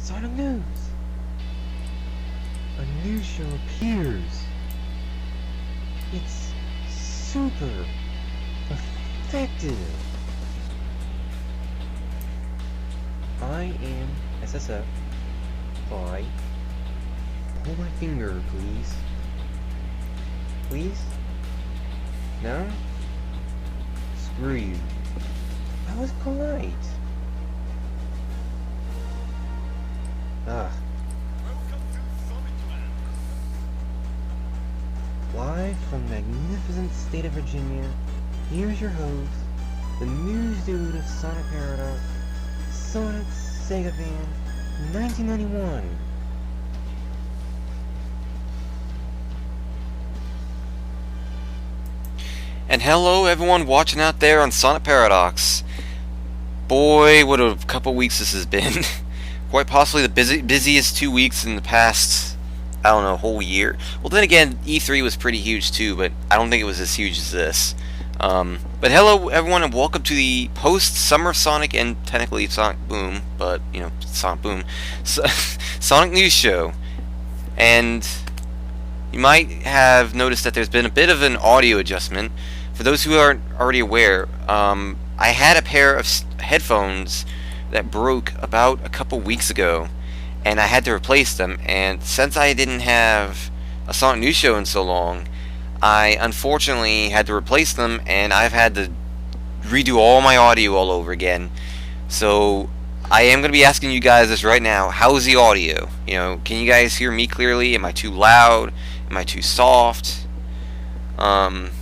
Sonic News! A new show appears! It's super effective! I am SSF by... Hold my finger, please. Please? No? Screw you. I was polite. Ugh. Live from the magnificent state of Virginia, here's your host, the news dude of Sonic Paradox, Sonic Sega Fan, 1991. And hello everyone watching out there on Sonic Paradox. Boy, what a couple weeks this has been. Quite possibly the busiest 2 weeks in the past, I don't know, whole year. Well, then again, E3 was pretty huge too, but I don't think it was as huge as this. But hello everyone and welcome to the post-Summer Sonic and technically Sonic Boom, but, you know, Sonic Boom, Sonic News Show. And you might have noticed that there's been a bit of an audio adjustment. For those who aren't already aware, I had a pair of headphones that broke about a couple weeks ago, and I had to replace them. And since I didn't have a Sonic News Show in so long, I unfortunately had to replace them, and I've had to redo all my audio all over again. So I am going to be asking you guys this right now. How's the audio? You know, can you guys hear me clearly? Am I too loud? Am I too soft? And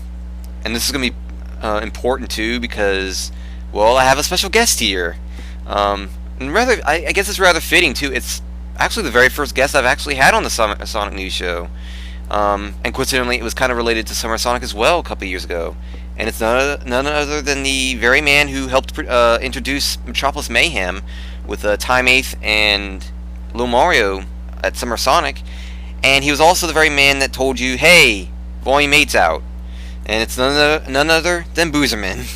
this is going to be important too because, well, I have a special guest here. And I guess it's rather fitting too. It's actually the very first guest I've actually had on the Sonic News Show. And coincidentally, it was kind of related to Summer Sonic as well a couple years ago. And it's none other than the very man who helped introduce Metropolis Mayhem with Time 8th and Lil Mario at Summer Sonic. And he was also the very man that told you, hey, Volume 8's out. And it's none other than Boozerman.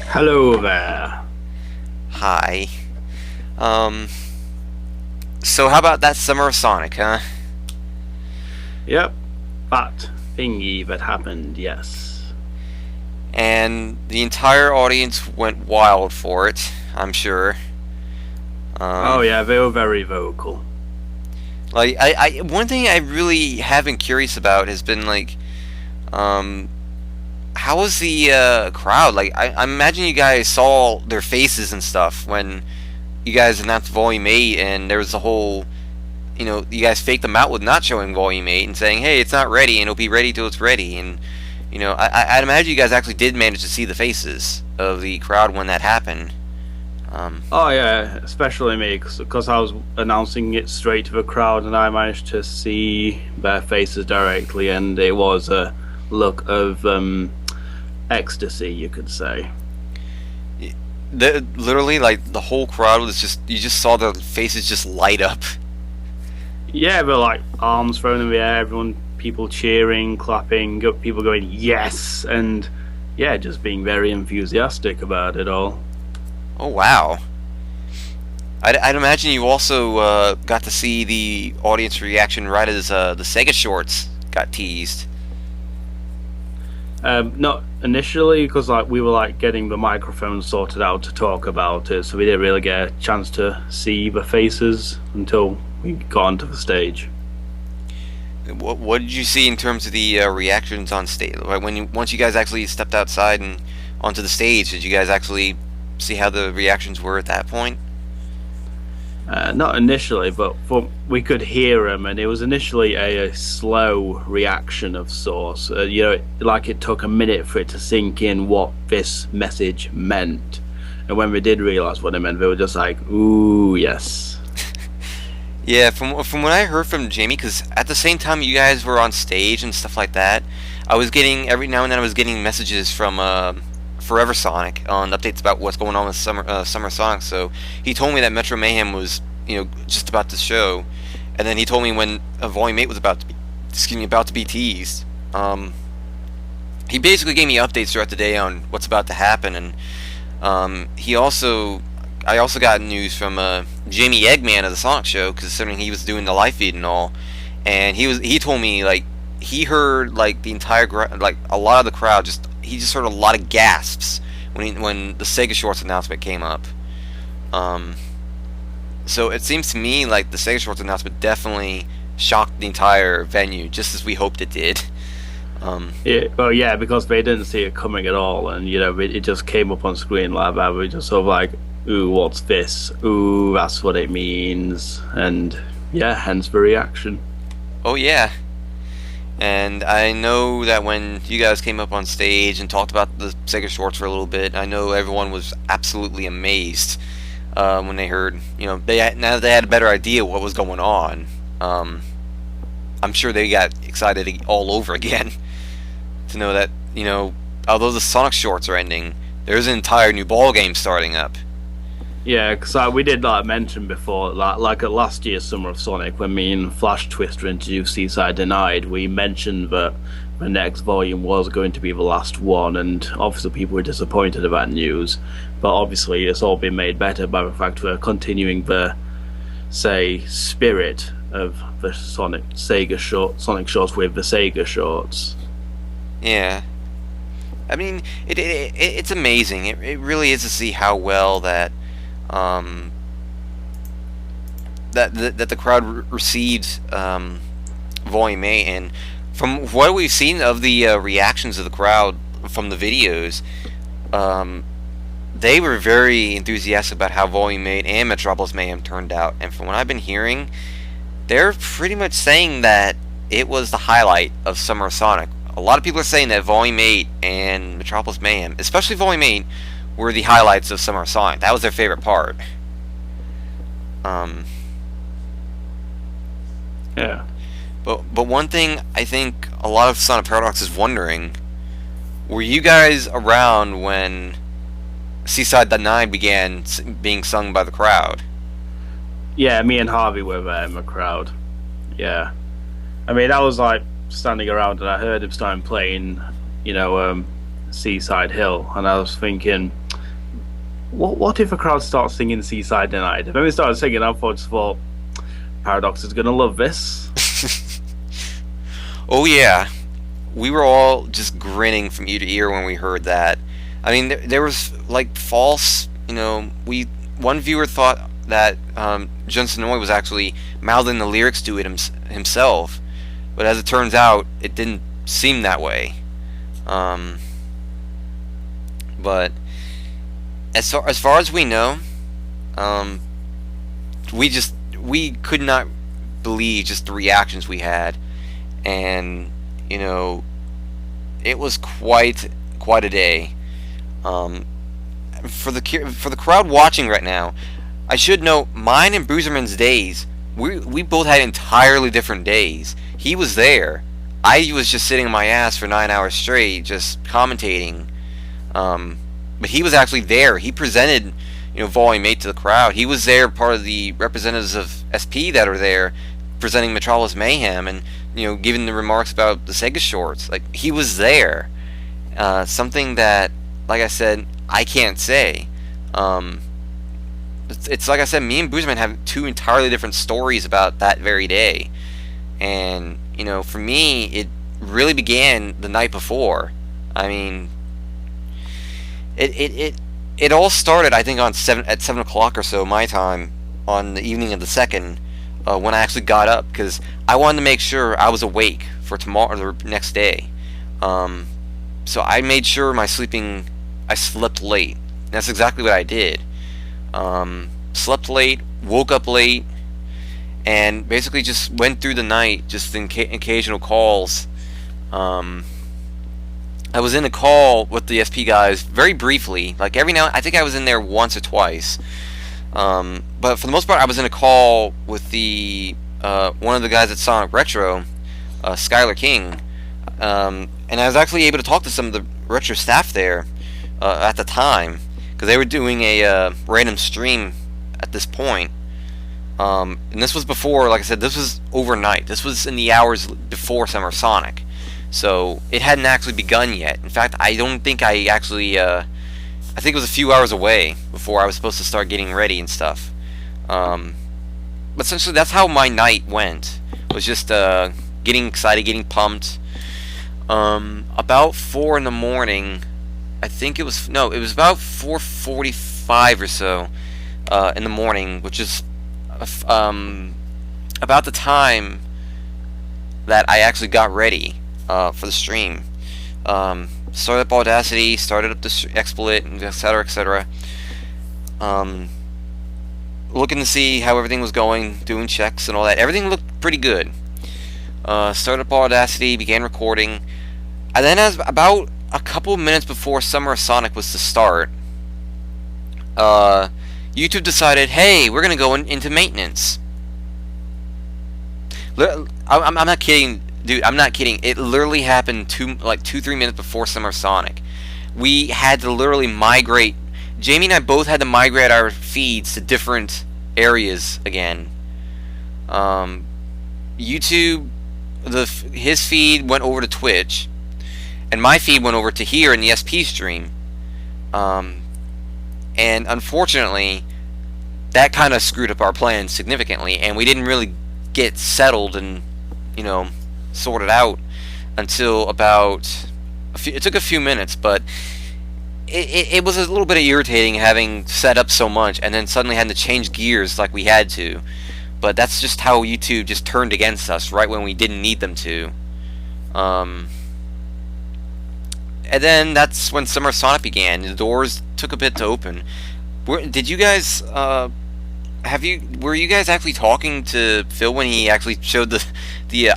Hello there. Hi. So how about that Summer of Sonic, huh? Yep, that thingy that happened, yes. And the entire audience went wild for it, I'm sure. Oh yeah, they were very vocal. Like, one thing I really have been curious about has been, like, how was the crowd? Like, I imagine you guys saw their faces and stuff when you guys announced Volume 8, and there was the whole, you know, you guys faked them out with not showing Volume 8 and saying, hey, it's not ready, and it'll be ready till it's ready. And, you know, I'd imagine you guys actually did manage to see the faces of the crowd when that happened. Oh yeah, especially me, because I was announcing it straight to the crowd, and I managed to see their faces directly, and it was a look of ecstasy, you could say. Literally, like, the whole crowd was just, you just saw their faces just light up. Yeah, but like arms thrown in the air, people cheering, clapping, people going yes, and yeah, just being very enthusiastic about it all. Oh wow! I'd imagine you also got to see the audience reaction right as the Sega shorts got teased. Not initially, because like we were like getting the microphone sorted out to talk about it, so we didn't really get a chance to see the faces until we got onto the stage. What did you see in terms of the reactions on stage? Like once you guys actually stepped outside and onto the stage, did you guys actually see how the reactions were at that point? Not initially, but we could hear them, and it was initially a slow reaction of sorts. You know, like it took a minute for it to sink in what this message meant. And when we did realize what it meant, they were just like, ooh, yes. Yeah, from what I heard from Jamie, because at the same time you guys were on stage and stuff like that, I was getting, every now and then I was getting messages from Forever Sonic on updates about what's going on with Summer Sonic. So he told me that Metro Mayhem was, you know, just about to show, and then he told me when Volume 8 was about to be teased. He basically gave me updates throughout the day on what's about to happen, and he also I also got news from Jamie Eggman of the Sonic Show, considering he was doing the live feed and all, and he told me like he heard like the entire like a lot of the crowd he just heard a lot of gasps when the Sega Shorts announcement came up. So it seems to me like the Sega Shorts announcement definitely shocked the entire venue, just as we hoped it did. Yeah, because they didn't see it coming at all, and it just came up on screen like that. We just sort of like, ooh, what's this? Ooh, that's what it means, and yeah, hence the reaction. Oh yeah, and I know that when you guys came up on stage and talked about the Sega Shorts for a little bit, I know everyone was absolutely amazed when they heard, now that they had a better idea what was going on. I'm sure they got excited all over again to know that, although the Sonic Shorts are ending, there's an entire new ball game starting up. Yeah, because we did mention before, like at last year's Summer of Sonic, when me and Flash Twister introduced Seaside Denied, we mentioned that the next volume was going to be the last one, and obviously people were disappointed about news, but obviously it's all been made better by the fact we're continuing the, say, spirit of the Sonic Shorts with the Sega Shorts. Yeah, I mean, it's amazing. It really is to see how well that that the crowd received Volume 8, and from what we've seen of the reactions of the crowd from the videos, they were very enthusiastic about how Volume 8 and Metropolis Mayhem turned out, and from what I've been hearing, they're pretty much saying that it was the highlight of Summer of Sonic. A lot of people are saying that Volume 8 and Metropolis Mayhem, especially Volume 8, were the highlights of Summer of Sonic. That was their favorite part. Yeah. But one thing I think a lot of Sonic Paradox is wondering, were you guys around when Seaside Denied began being sung by the crowd? Yeah, me and Harvey were there in the crowd. Yeah. I mean, I was like standing around and I heard him starting playing, Seaside Hill, and I was thinking, what if a crowd starts singing Seaside Denied? And then we started singing, I thought, Paradox is going to love this. Oh yeah, we were all just grinning from ear to ear when we heard that. I mean, there was like false, one viewer thought that Jun Sonoy was actually mouthing the lyrics to it himself, but as it turns out, it didn't seem that way. But as far as we know, we could not believe just the reactions we had, and it was quite a day. For the crowd watching right now, I should note mine and Bruiserman's days. We both had entirely different days. He was there. I was just sitting on my ass for 9 hours straight, just commentating. But he was actually there. He presented, Volume 8 to the crowd. He was there, part of the representatives of SP that are there, presenting Metropolis Mayhem, and giving the remarks about the Sega Shorts. Like, he was there. Something that, like I said, I can't say. It's like I said, me and Boozerman have two entirely different stories about that very day. And, for me, it really began the night before. I mean, it all started, I think, at 7 o'clock or so, my time, on the evening of the 2nd, when I actually got up, because I wanted to make sure I was awake for tomorrow, or the next day. So I made sure I slept late. And that's exactly what I did. Slept late, woke up late, and basically just went through the night, just in occasional calls. I was in a call with the SP guys very briefly, like every now. I think I was in there once or twice, but for the most part, I was in a call with the one of the guys at Sonic Retro, Skylar King, and I was actually able to talk to some of the Retro staff there at the time, because they were doing a random stream at this point. And this was before, like I said, this was overnight. This was in the hours before Summer Sonic. So it hadn't actually begun yet. In fact, I don't think I actually I think it was a few hours away before I was supposed to start getting ready and stuff. But essentially, that's how my night went. Was just getting excited, getting pumped. About 4 in the morning, I think it was about 4:45 or so in the morning, which is about the time that I actually got ready for the stream. Started up Audacity, started up the XSplit, etc., etc. Looking to see how everything was going, doing checks and all that. Everything looked pretty good. Started up Audacity, began recording, and then as about a couple minutes before Summer of Sonic was to start, YouTube decided, hey, we're gonna go into maintenance. I'm not kidding, dude. I'm not kidding. It literally happened 2-3 minutes before Summer of Sonic. We had to literally migrate. Jamie and I both had to migrate our feeds to different areas again. YouTube, his feed went over to Twitch, and my feed went over to here in the SP stream. And unfortunately, that kind of screwed up our plans significantly, and we didn't really get settled and sorted out until about it took a few minutes, but it was a little bit irritating having set up so much and then suddenly having to change gears like we had to. But that's just how YouTube just turned against us right when we didn't need them to. And then that's when Summer of Sonic began. The doors took a bit to open. Did you guys were you guys actually talking to Phil when he actually showed the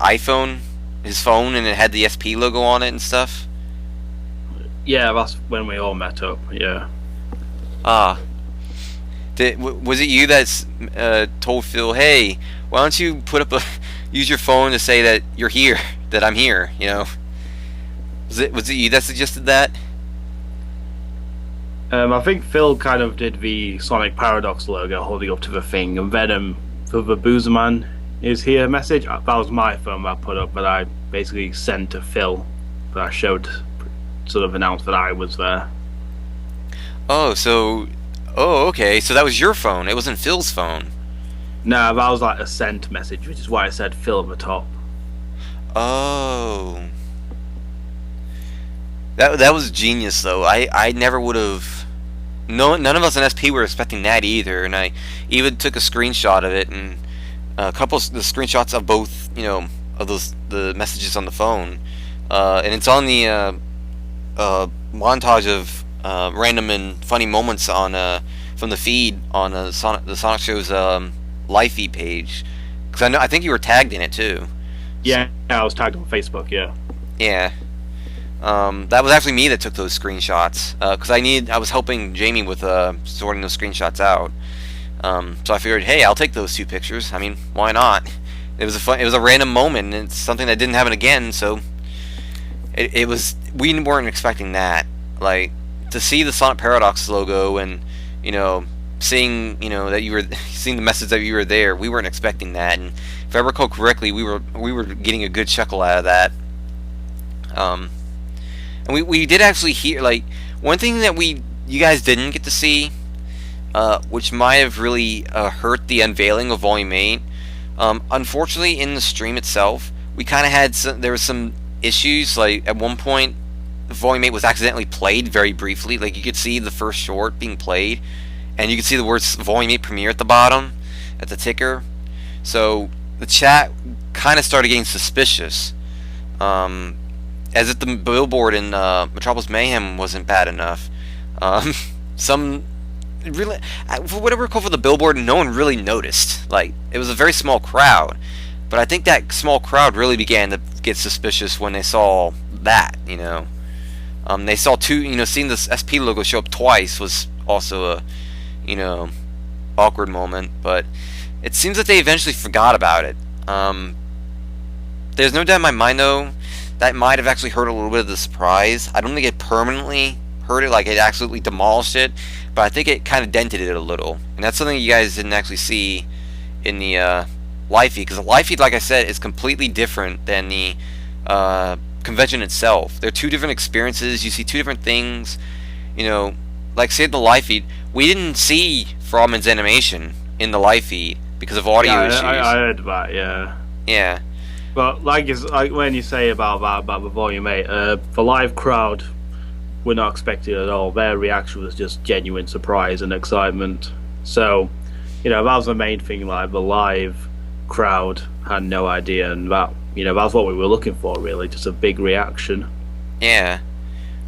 iPhone, his phone, and it had the SP logo on it and stuff? Yeah, that's when we all met up. Yeah. Was it you that told Phil, hey, why don't you use your phone to say that you're here, that I'm here? Was it you that suggested that? I think Phil kind of did the Sonic Paradox logo holding up to the thing, and Venom for the Boozerman is here message. That was my phone that I put up, but I basically sent to Phil. But I showed, sort of announced that I was there. Oh, okay. So that was your phone. It wasn't Phil's phone. No, that was like a sent message, which is why I said Phil at the top. Oh. That was genius, though. I never would have. None of us in SP were expecting that either, and I even took a screenshot of it and a couple of the screenshots of both, of the messages on the phone, and it's on the montage of random and funny moments on from the feed on the Sonic Show's live feed page, because I think you were tagged in it too. Yeah, I was tagged on Facebook. Yeah. Yeah. That was actually me that took those screenshots, because I was helping Jamie with sorting those screenshots out. So I figured, hey, I'll take those 2 pictures. I mean, why not? It was a random moment, and it's something that didn't happen again. So we weren't expecting that. Like, to see the Sonic Paradox logo and seeing that you were seeing the message that you were there, we weren't expecting that. And if I recall correctly, we were getting a good chuckle out of that. And we did actually hear, like, one thing that you guys didn't get to see, which might have really hurt the unveiling of Volume 8. Unfortunately, in the stream itself, we kind of had there was some issues. Like, at one point, Volume 8 was accidentally played very briefly. Like, you could see the first short being played, and you could see the words Volume 8 Premiere at the bottom, at the ticker. So, the chat kind of started getting suspicious. As if the billboard in Metropolis Mayhem wasn't bad enough. Really, for whatever I call for the billboard, no one really noticed. Like, it was a very small crowd, but I think that small crowd really began to get suspicious when they saw that. They saw seeing this SP logo show up twice was also a awkward moment. But it seems that they eventually forgot about it. There's no doubt in my mind, though, that might have actually hurt a little bit of the surprise. I don't think it permanently hurt it, like it absolutely demolished it, but I think it kind of dented it a little. And that's something you guys didn't actually see in the live feed, because the live feed, like I said, is completely different than the convention itself. They're 2 different experiences. You see 2 different things. like say the live feed, we didn't see Frogman's animation in the live feed because of audio issues. I heard that. Yeah. Yeah. But like when you say about the volume 8, the live crowd were not expecting it at all. Their reaction was just genuine surprise and excitement. So, that was the main thing. Like the live crowd had no idea, and that's what we were looking for, really, just a big reaction. Yeah.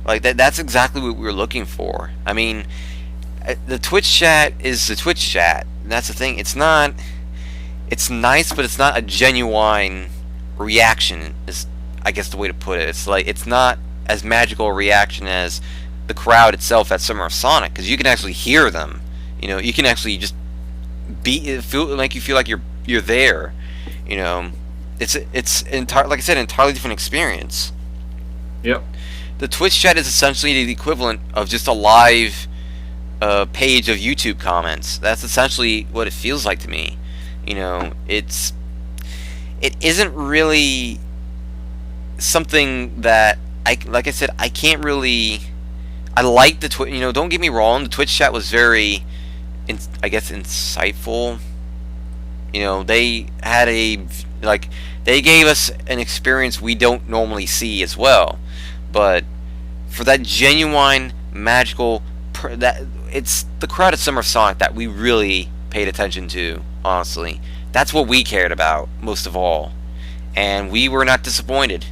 Like that's exactly what we were looking for. I mean, the Twitch chat is the Twitch chat. And that's the thing. It's nice, but it's not a genuine reaction, is I guess the way to put it. It's like it's not as magical a reaction as the crowd itself at Summer of Sonic, because you can actually hear them. You can actually just feel like you're there. It's like I said, an entirely different experience. Yep. The Twitch chat is essentially the equivalent of just a live page of YouTube comments. That's essentially what it feels like to me. It isn't really something that like I said, I can't really. I like the Twitch. Don't get me wrong. The Twitch chat was very, I guess, insightful. They had they gave us an experience we don't normally see as well. But for that genuine, magical, it's the crowd at Summer of Sonic that we really paid attention to. Honestly, that's what we cared about most of all, and we were not disappointed.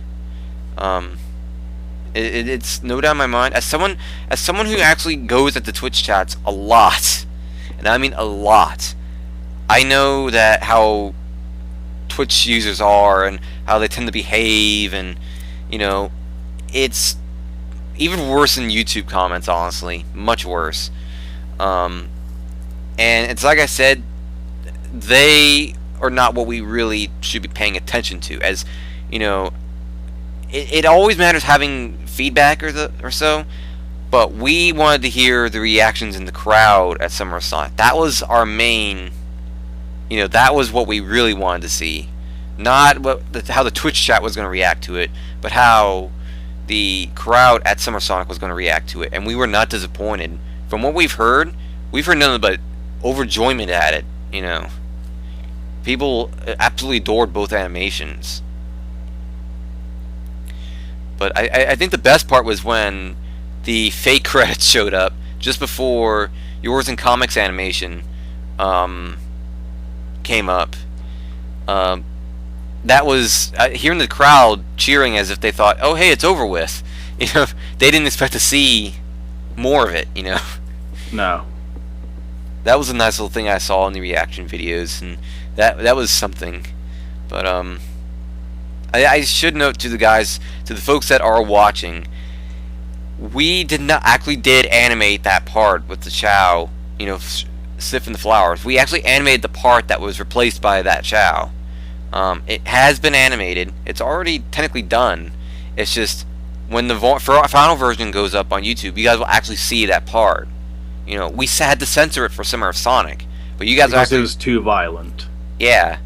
It's no doubt in my mind, as someone who actually goes at the Twitch chats a lot, and I mean a lot, I know that how Twitch users are and how they tend to behave, and it's even worse than YouTube comments, honestly. Much worse. And it's like I said, they are not what we really should be paying attention to. As it always matters having feedback or so, but we wanted to hear the reactions in the crowd at Summer of Sonic. That was our main, that was what we really wanted to see. Not how the Twitch chat was going to react to it, but how the crowd at Summer Sonic was going to react to it, and we were not disappointed. From what we've heard nothing but overjoyment at it. People absolutely adored both animations. But I think the best part was when the fake credits showed up just before Yours in Comics animation came up. That was hearing the crowd cheering as if they thought, "Oh, hey, it's over with." They didn't expect to see more of it. No. That was a nice little thing I saw in the reaction videos, and that was something. But I should note to the folks that are watching, we did animate that part with the Chow, sniffing the flowers. We actually animated the part that was replaced by that Chow. It has been animated. It's already technically done. It's just when the final version goes up on YouTube, you guys will actually see that part. We had to censor it for Summer of Sonic, but you guys because it was too violent. Yeah.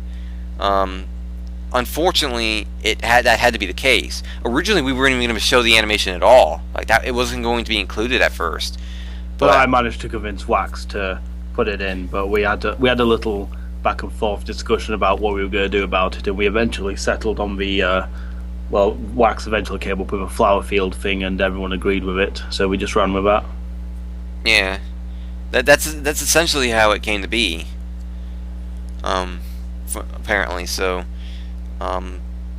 Unfortunately, that had to be the case. Originally, we weren't even going to show the animation at all. Like that, it wasn't going to be included at first. But I managed to convince Wax to put it in. But we had a little back and forth discussion about what we were going to do about it, and we eventually settled on the. Wax eventually came up with a flower field thing, and everyone agreed with it. So we just ran with that. Yeah, that's essentially how it came to be. Apparently, so.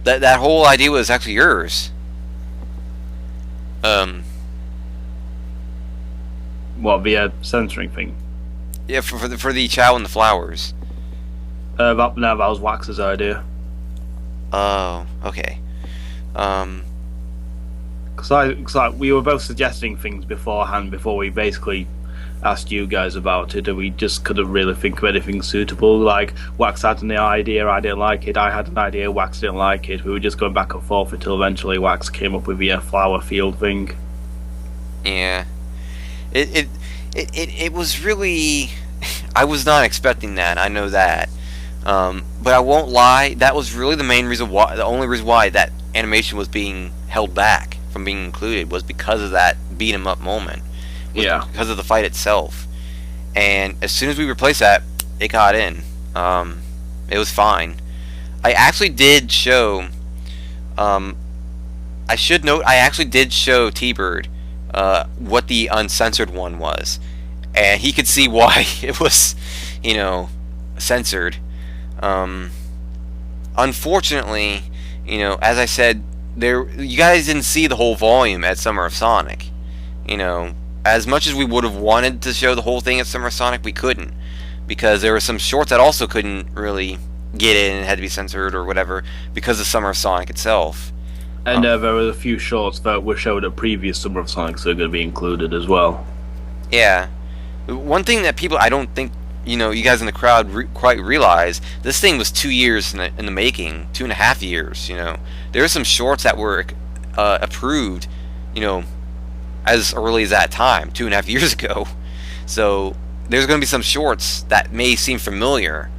That whole idea was actually yours. What, the censoring thing? Yeah, for the Chow and the flowers. That was Wax's idea. Oh, okay. Because we were both suggesting things beforehand before we basically asked you guys about it, and we just couldn't really think of anything suitable. Like, Wax had an idea, I didn't like it. I had an idea, Wax didn't like it. We were just going back and forth until eventually Wax came up with the flower field thing. Yeah. It was really... I was not expecting that, I know that. But I won't lie, that was really the only reason why that animation was being held back from being included, was because of that beat 'em up moment. Yeah. because of the fight itself. And as soon as we replaced that, it got in. It was fine. I actually did show. I should note I actually did show T-Bird what the uncensored one was, and he could see why it was, censored. Unfortunately, as I said, you guys didn't see the whole volume at Summer of Sonic. As much as we would have wanted to show the whole thing at Summer of Sonic, we couldn't, because there were some shorts that also couldn't really get in and had to be censored or whatever because of Summer of Sonic itself. And there were a few shorts that were showed at previous Summer of Sonic, so they're going to be included as well. Yeah. One thing that people, I don't think, you guys in the crowd quite realize, this thing was 2 years in the making, 2.5 years, There are some shorts that were approved, as early as that time, 2.5 years ago. So there's going to be some shorts that may seem familiar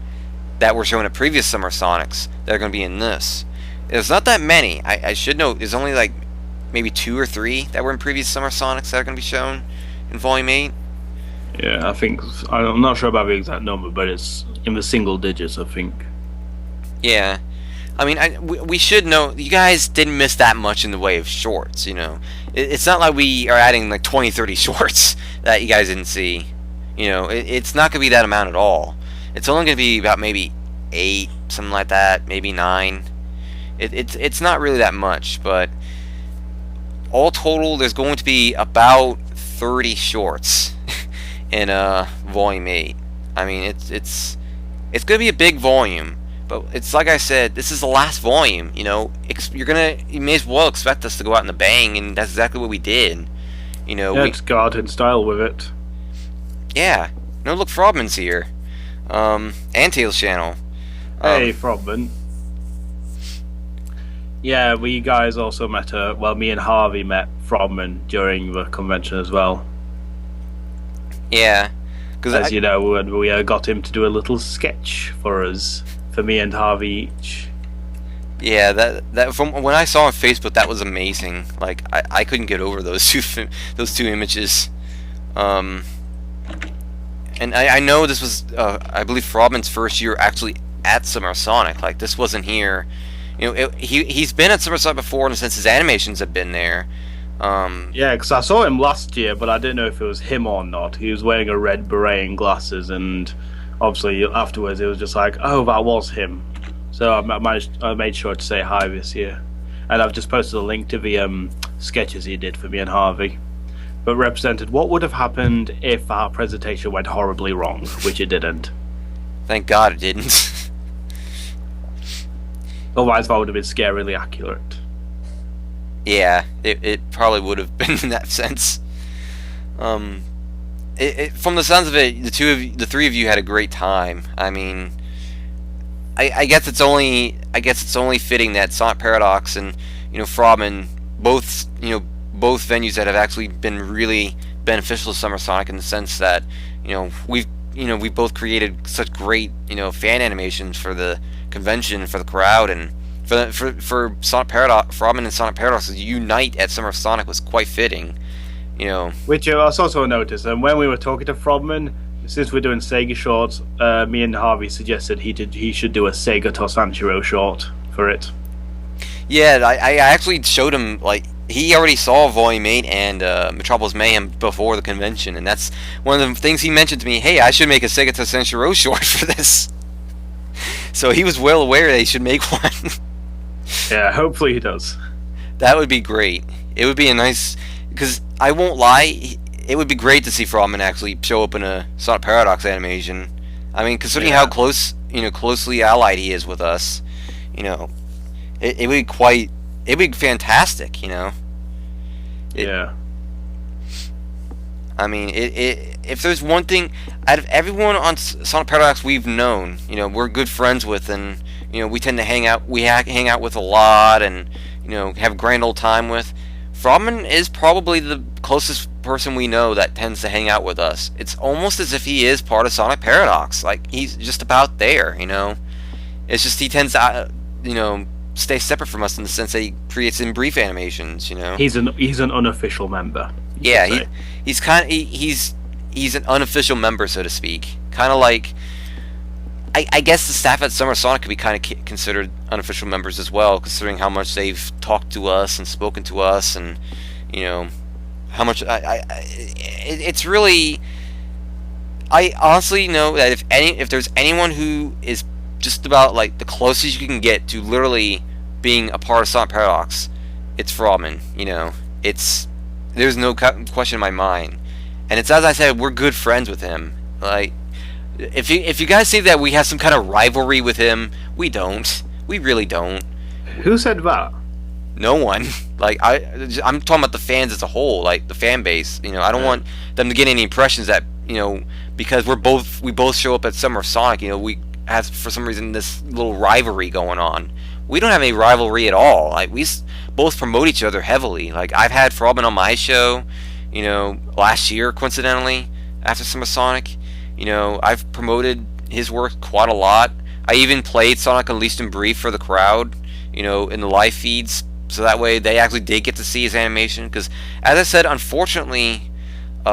that were shown at previous Summer Sonics that are going to be in this. There's not that many. I should note, there's only like maybe 2 or 3 that were in previous Summer Sonics that are going to be shown in Volume 8. Yeah, I'm not sure about the exact number, but it's in the single digits, I think. Yeah. I mean, we should know, you guys didn't miss that much in the way of shorts, It's not like we are adding like 20, 30 shorts that you guys didn't see. It's not going to be that amount at all. It's only going to be about maybe 8, something like that, maybe 9. It's not really that much, but all total, there's going to be about 30 shorts in Volume 8. I mean, it's going to be a big volume, but it's like I said, this is the last volume. You may as well expect us to go out in the bang, and that's exactly what we did. It's God in style with it. Yeah. No, look, Frogman's here. And Tails Channel. Hey, Frogman. Yeah, we guys also met me and Harvey met Frogman during the convention as well. Yeah. As you know, we got him to do a little sketch for us, for me and Harvey each. Yeah, that from when I saw on Facebook, that was amazing. Like, I couldn't get over those two images. And I know this was, I believe, Frogman's first year actually at Summer Sonic. Like, this wasn't here. He's been at Summer Sonic before, in the sense his animations have been there. Yeah, because I saw him last year, but I didn't know if it was him or not. He was wearing a red beret and glasses, and obviously afterwards it was just like, oh, that was him. So I made sure to say hi this year. And I've just posted a link to the sketches he did for me and Harvey. But represented what would have happened if our presentation went horribly wrong, which it didn't. Thank God it didn't. Otherwise, that would have been scarily accurate. Yeah, it probably would have been in that sense. From the sounds of it, the three of you had a great time. I mean, I guess it's only fitting that Sonic Paradox and Frogman, both venues that have actually been really beneficial to Summer Sonic, in the sense that we both created such great fan animations for the convention, for the crowd, and for Sonic Paradox, Frogman and Sonic Paradox to unite at Summer of Sonic was quite fitting. Which I also noticed, and when we were talking to Frogman, since we're doing Sega shorts, me and Harvey suggested he should do a Sega to Sanshiro short for it. Yeah, I actually showed him, like, he already saw Volume 8 and Metropolis Mayhem before the convention, and that's one of the things he mentioned to me. Hey, I should make a Sega to Sanshiro short for this. So he was well aware that he should make one. Yeah, hopefully he does. That would be great. It would be a nice, because I won't lie, it would be great to see Frogman actually show up in a Sonic Paradox animation. I mean, considering how closely allied he is with us, it would be it'd be fantastic, Yeah. I mean, if there's one thing, out of everyone on Sonic Paradox we've known, we're good friends with, and we tend to hang out with a lot, and have a grand old time with. Frogman is probably the closest person we know that tends to hang out with us. It's almost as if he is part of Sonic Paradox. Like, he's just about there, It's just he tends to, stay separate from us, in the sense that he creates in brief animations, He's an unofficial member. Yeah, say. he's an unofficial member, so to speak. Kind of like, I guess the staff at Summer Sonic could be kind of considered unofficial members as well, considering how much they've talked to us and spoken to us, and how much it's really. I honestly know that if there's anyone who is just about like the closest you can get to literally being a part of Sonic Paradox, it's Frogman. There's no question in my mind, and it's as I said, we're good friends with him. Like, if you guys say that we have some kind of rivalry with him, we don't. We really don't. Who said that? No one. Like, I'm talking about the fans as a whole, like the fan base. I don't want them to get any impressions that because we both show up at Summer of Sonic. We have for some reason this little rivalry going on. We don't have any rivalry at all. Like, we both promote each other heavily. Like, I've had Frogman on my show, last year, coincidentally, after Summer Sonic. I've promoted his work quite a lot. I even played Sonic Unleashed in brief for the crowd, in the live feeds, so that way they actually did get to see his animation. Because, as I said, unfortunately,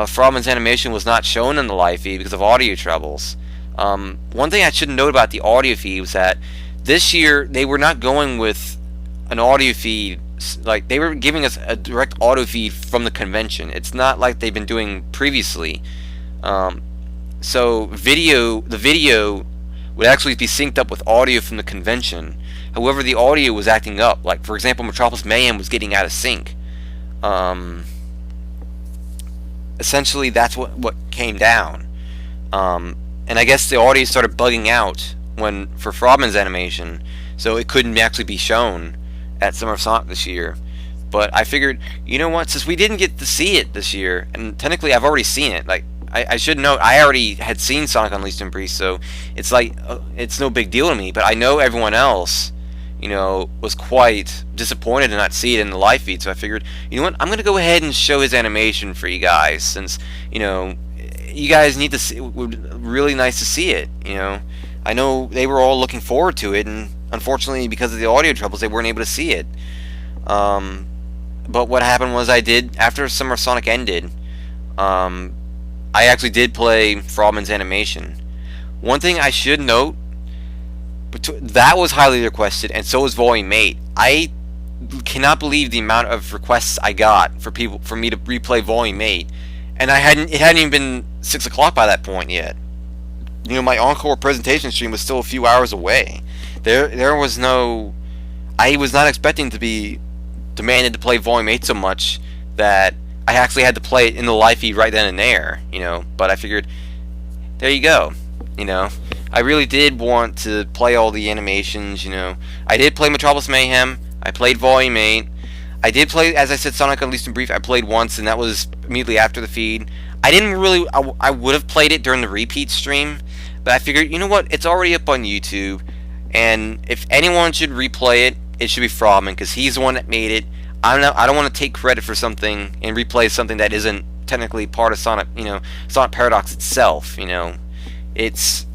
Frogman's animation was not shown in the live feed because of audio troubles. One thing I should note about the audio feed was that this year they were not going with an audio feed. Like, they were giving us a direct audio feed from the convention. It's not like they've been doing previously. So the video would actually be synced up with audio from the convention. However, the audio was acting up. Like, for example, Metropolis Mayhem was getting out of sync. Essentially, that's what came down. And I guess the audio started bugging out for Frogman's animation, so it couldn't actually be shown at Summer of Sonic this year. But I figured, you know what, since we didn't get to see it this year, and technically I've already seen it, like, I should note, I already had seen Sonic Unleashed in brief, so it's like, it's no big deal to me, but I know everyone else, was quite disappointed to not see it in the live feed, so I figured, you know what, I'm going to go ahead and show his animation for you guys, since, you guys need to see, it would really nice to see it, I know they were all looking forward to it, and unfortunately, because of the audio troubles, they weren't able to see it. But what happened was after Summer of Sonic ended, I actually did play Frogman's animation. One thing I should note, that was highly requested, and so was Volume 8. I cannot believe the amount of requests I got for me to replay Volume 8, and it hadn't even been 6 o'clock by that point yet. My encore presentation stream was still a few hours away. There was no... I was not expecting to be demanded to play Volume 8 so much that I actually had to play it in the live feed right then and there, but I figured, there you go, I really did want to play all the animations, I did play Metropolis Mayhem, I played Volume 8, I did play, as I said, Sonic Unleashed in brief. I played once, and that was immediately after the feed. I didn't really, I would have played it during the repeat stream, but I figured, you know what, it's already up on YouTube, and if anyone should replay it, it should be Frogman, because he's the one that made it. I don't want to take credit for something and replay something that isn't technically part of Sonic, Sonic Paradox itself, It's...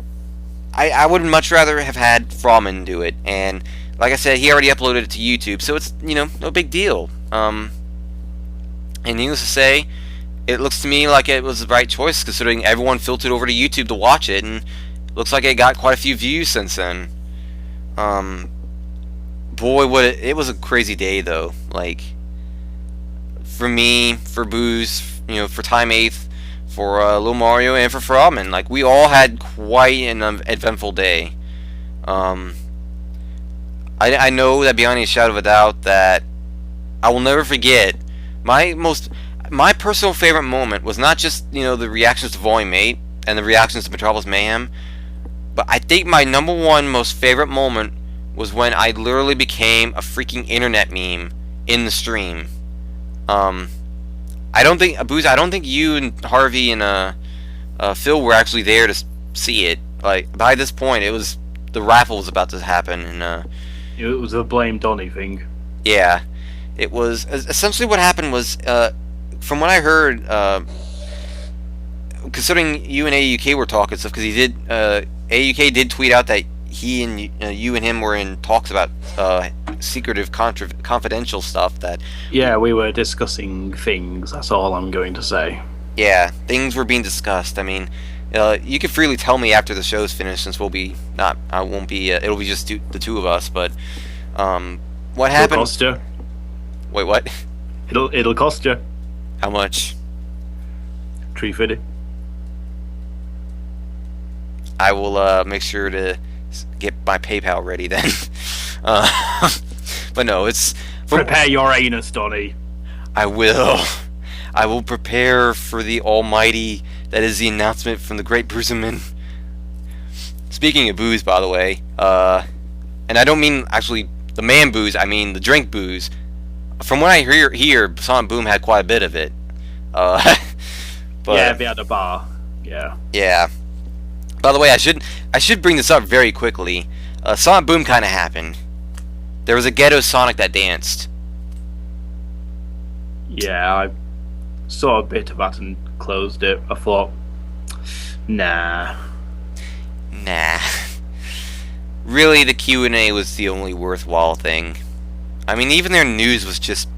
I would much rather have had Frogman do it, and like I said, he already uploaded it to YouTube, so it's, no big deal. And needless to say, it looks to me like it was the right choice, considering everyone filtered over to YouTube to watch it, and it looks like it got quite a few views since then. Boy, it was a crazy day, though. Like, for me, for Booze, for Time 8th, for Lil Mario, and for Frogman. Like, we all had quite an eventful day. I know that beyond a shadow of a doubt that I will never forget my personal favorite moment was not just, the reactions to Volume 8 and the reactions to Metropolis Mayhem, but I think my number one most favorite moment was when I literally became a freaking internet meme in the stream. I don't think you and Harvey and Phil were actually there to see it. Like, by this point, the raffle was about to happen, and it was a blame Donnie thing. Yeah, it was essentially what happened was, from what I heard, considering you and AUK were talking stuff, because AUK did tweet out that he and you and him were in talks about secretive, confidential stuff that. Yeah, we were discussing things. That's all I'm going to say. Yeah, things were being discussed. I mean, you can freely tell me after the show's finished, since we'll be not. I won't be. It'll be just the two of us. But what happened? It'll cost you. Wait, what? It'll cost you. How much? $350. I will make sure to get my PayPal ready then. But no, it's prepare your anus, Donny. I will. I will prepare for the almighty that is the announcement from the great Bruiserman. Speaking of booze, by the way, and I don't mean actually the man booze, I mean the drink booze. From what I hear Sonic Boom had quite a bit of it. But, yeah, if he had a bar. Yeah. Yeah. By the way, I should bring this up very quickly. Sonic Boom kind of happened. There was a ghetto Sonic that danced. Yeah, I saw a bit of that and closed it. I thought, nah. Really, the Q&A was the only worthwhile thing. I mean, even their news was just...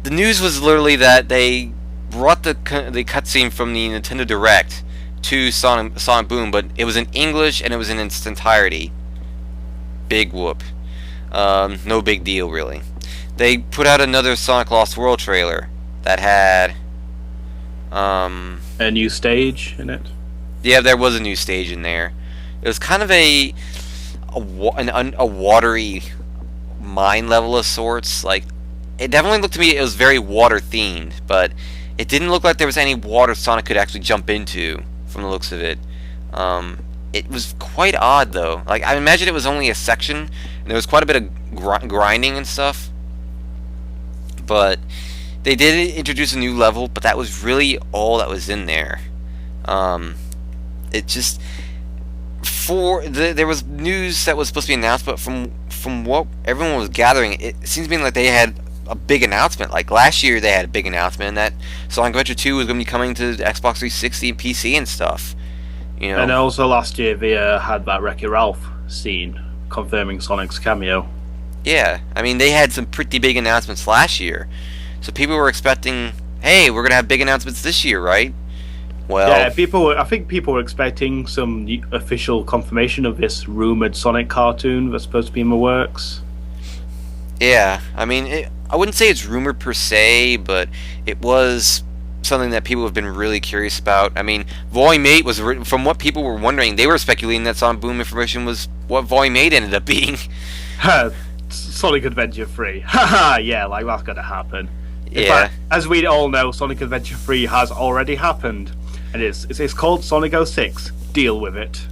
The news was literally that they brought the cutscene from the Nintendo Direct to Sonic Boom, but it was in English and it was in its entirety. Big whoop. No big deal, really. They put out another Sonic Lost World trailer that had... a new stage in it? Yeah, there was a new stage in there. It was kind of a watery mine level of sorts. Like, it definitely looked to me it was very water themed, but it didn't look like there was any water Sonic could actually jump into from the looks of it. It was quite odd though. Like, I imagine it was only a section and there was quite a bit of grinding and stuff, but they did introduce a new level, but that was really all that was in there. It just there was news that was supposed to be announced, but from what everyone was gathering, it seems to be like they had a big announcement. Like last year, they had a big announcement that Sonic Adventure 2 was going to be coming to Xbox 360 and PC and stuff. You know. And also last year they had that Wreck-It Ralph scene confirming Sonic's cameo. Yeah, I mean they had some pretty big announcements last year, so people were expecting, hey, we're going to have big announcements this year, right? Well, yeah, I think people were expecting some official confirmation of this rumored Sonic cartoon that's supposed to be in the works. Yeah, I mean, I wouldn't say it's rumored per se, but it was something that people have been really curious about. I mean, Volume 8 was, from what people were wondering, they were speculating that Sonic Boom information was what Volume 8 ended up being. Sonic Adventure 3. Haha, yeah, like that's gonna happen. In fact, as we all know, Sonic Adventure 3 has already happened. And it's called Sonic 06. Deal with it.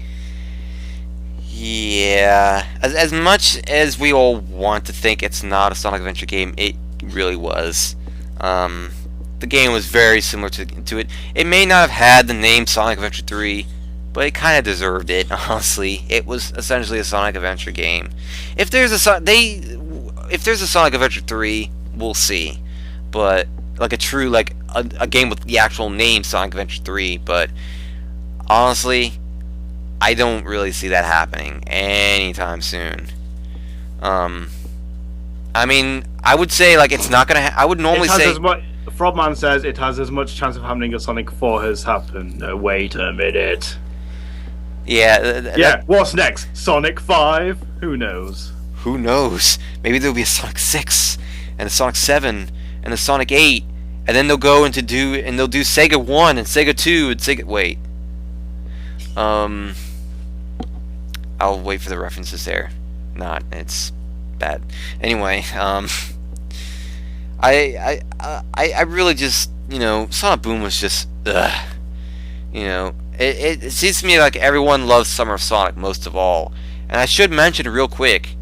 Yeah. As much as we all want to think it's not a Sonic Adventure game, it really was. The game was very similar to it. It may not have had the name Sonic Adventure 3, but it kind of deserved it, honestly. It was essentially a Sonic Adventure game. If there's a Sonic Adventure 3, we'll see. But like a true, like a game with the actual name Sonic Adventure 3, but honestly, I don't really see that happening anytime soon. I mean, I would say like it's not gonna. I would normally say. Frogman says it has as much chance of happening as Sonic 4 has happened. Wait a minute. Yeah. What's next? Sonic 5? Who knows? Who knows? Maybe there'll be a Sonic 6 and a Sonic 7 and a Sonic 8. And then they'll go into do Sega 1 and Sega 2 and Sega... Wait. I'll wait for the references there. Not. It's bad. Anyway, I really just, you know, Sonic Boom was just, you know, it seems to me like everyone loves Summer of Sonic most of all. And I should mention real quick,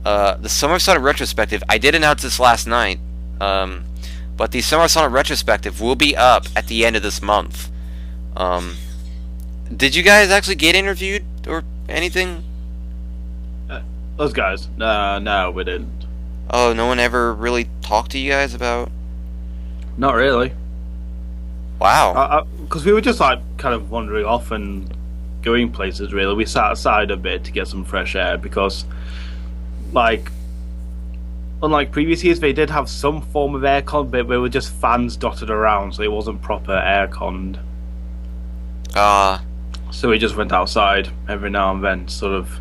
the Summer of Sonic retrospective, I did announce this last night, but the Summer of Sonic retrospective will be up at the end of this month. Did you guys actually get interviewed or anything? Those guys? No, we didn't. Oh, no one ever really talked to you guys about? Not really. Wow. Because we were just like kind of wandering off and going places. Really, we sat aside a bit to get some fresh air because, like, unlike previous years, they did have some form of aircon, but they were just fans dotted around, so it wasn't proper airconned. Uh, So we just went outside every now and then, to sort of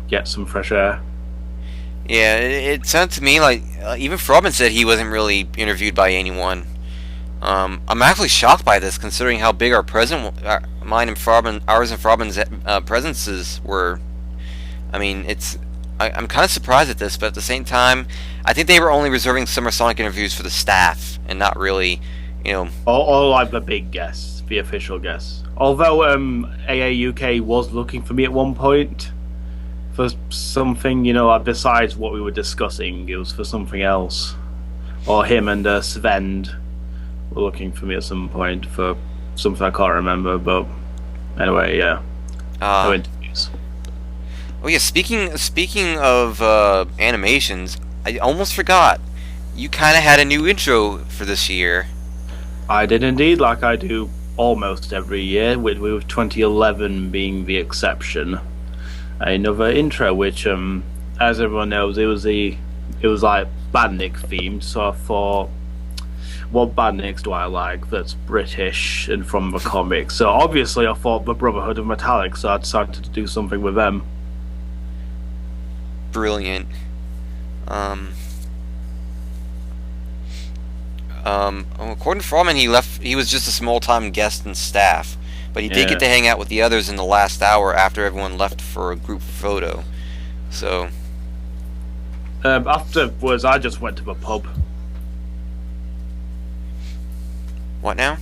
get some fresh air. yeah, it sounded to me like even Frobin said he wasn't really interviewed by anyone. I'm actually shocked by this, considering how big our ours and Frobin's presences were. I mean, I'm kind of surprised at this, but at the same time, I think they were only reserving Summer Sonic interviews for the staff, and not really, you know. Or like the big guests, the official guests. Although AA UK was looking for me at one point for something, like besides what we were discussing, it was for something else. Or him and Sven were looking for me at some point for something I can't remember, but anyway, yeah. No interviews. Oh yeah, speaking of animations, I almost forgot. You kind of had a new intro for this year. I did indeed, like I do almost every year, with 2011 being the exception. Another intro, which, as everyone knows, it was like Bandnik themed. So I thought, what Bandniks do I like that's British and from the comics? So obviously, I thought the Brotherhood of Metallic. So I decided to do something with them. Brilliant. According to Froman, he was just a small-time guest and staff, but he did get to hang out with the others in the last hour after everyone left for a group photo. So afterwards, I just went to the pub. What now?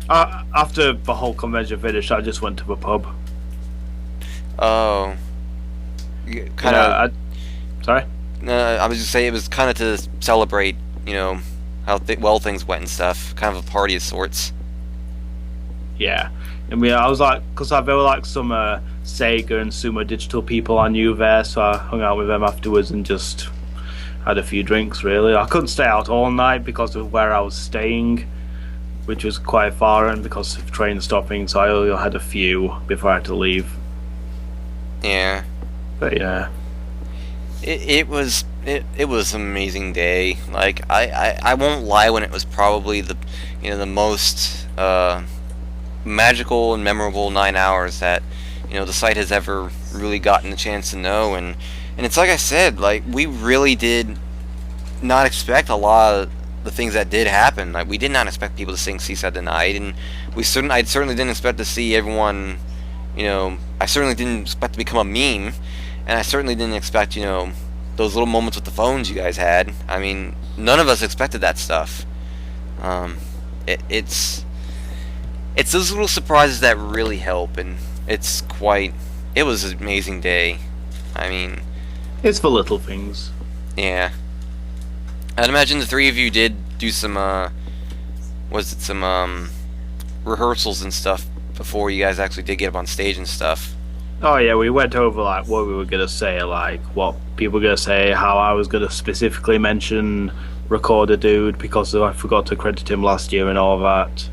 After the whole convention finished, I just went to the pub. Oh, kind of. Sorry. I was just saying it was kind of to celebrate, how well things went and stuff. Kind of a party of sorts. Yeah, I mean, I was like, because there were like some Sega and Sumo Digital people I knew there, so I hung out with them afterwards and just had a few drinks. Really, I couldn't stay out all night because of where I was staying, which was quite far, and because of train stopping, so I only had a few before I had to leave. Yeah. But yeah. It was an amazing day. Like I won't lie, when it was probably the most magical and memorable 9 hours that the site has ever really gotten a chance to know. And it's like I said, like, we really did not expect a lot of the things that did happen. Like, we did not expect people to sing Seaside Tonight, and I certainly didn't expect to see everyone. I certainly didn't expect to become a meme. And I certainly didn't expect, those little moments with the phones you guys had. I mean, none of us expected that stuff. It's those little surprises that really help, and it was an amazing day. I mean, it's the little things. Yeah. I'd imagine the three of you did do some, rehearsals and stuff before you guys actually did get up on stage and stuff. Oh yeah, we went over like what we were gonna say, like what people were gonna say, how I was gonna specifically mention Recorder Dude because I forgot to credit him last year and all that,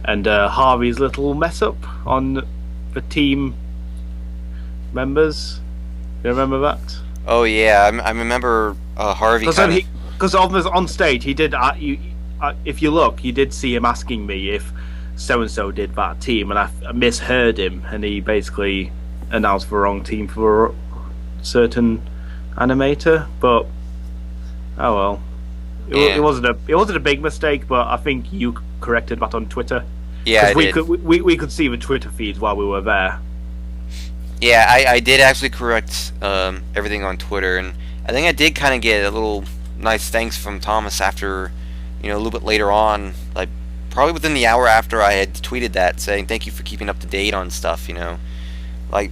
and Harvey's little mess up on the team members. You remember that? Oh yeah, I remember Harvey. Because on stage he did. If you look, you did see him asking me if so and so did that team, and I misheard him, and he basically announced the wrong team for a certain animator. But oh well, it wasn't a big mistake. But I think you corrected that on Twitter. Yeah, we could see the Twitter feeds while we were there. Yeah, I did actually correct everything on Twitter, and I think I did kind of get a little nice thanks from Thomas after, a little bit later on, like probably within the hour after I had tweeted that, saying thank you for keeping up to date on stuff. Like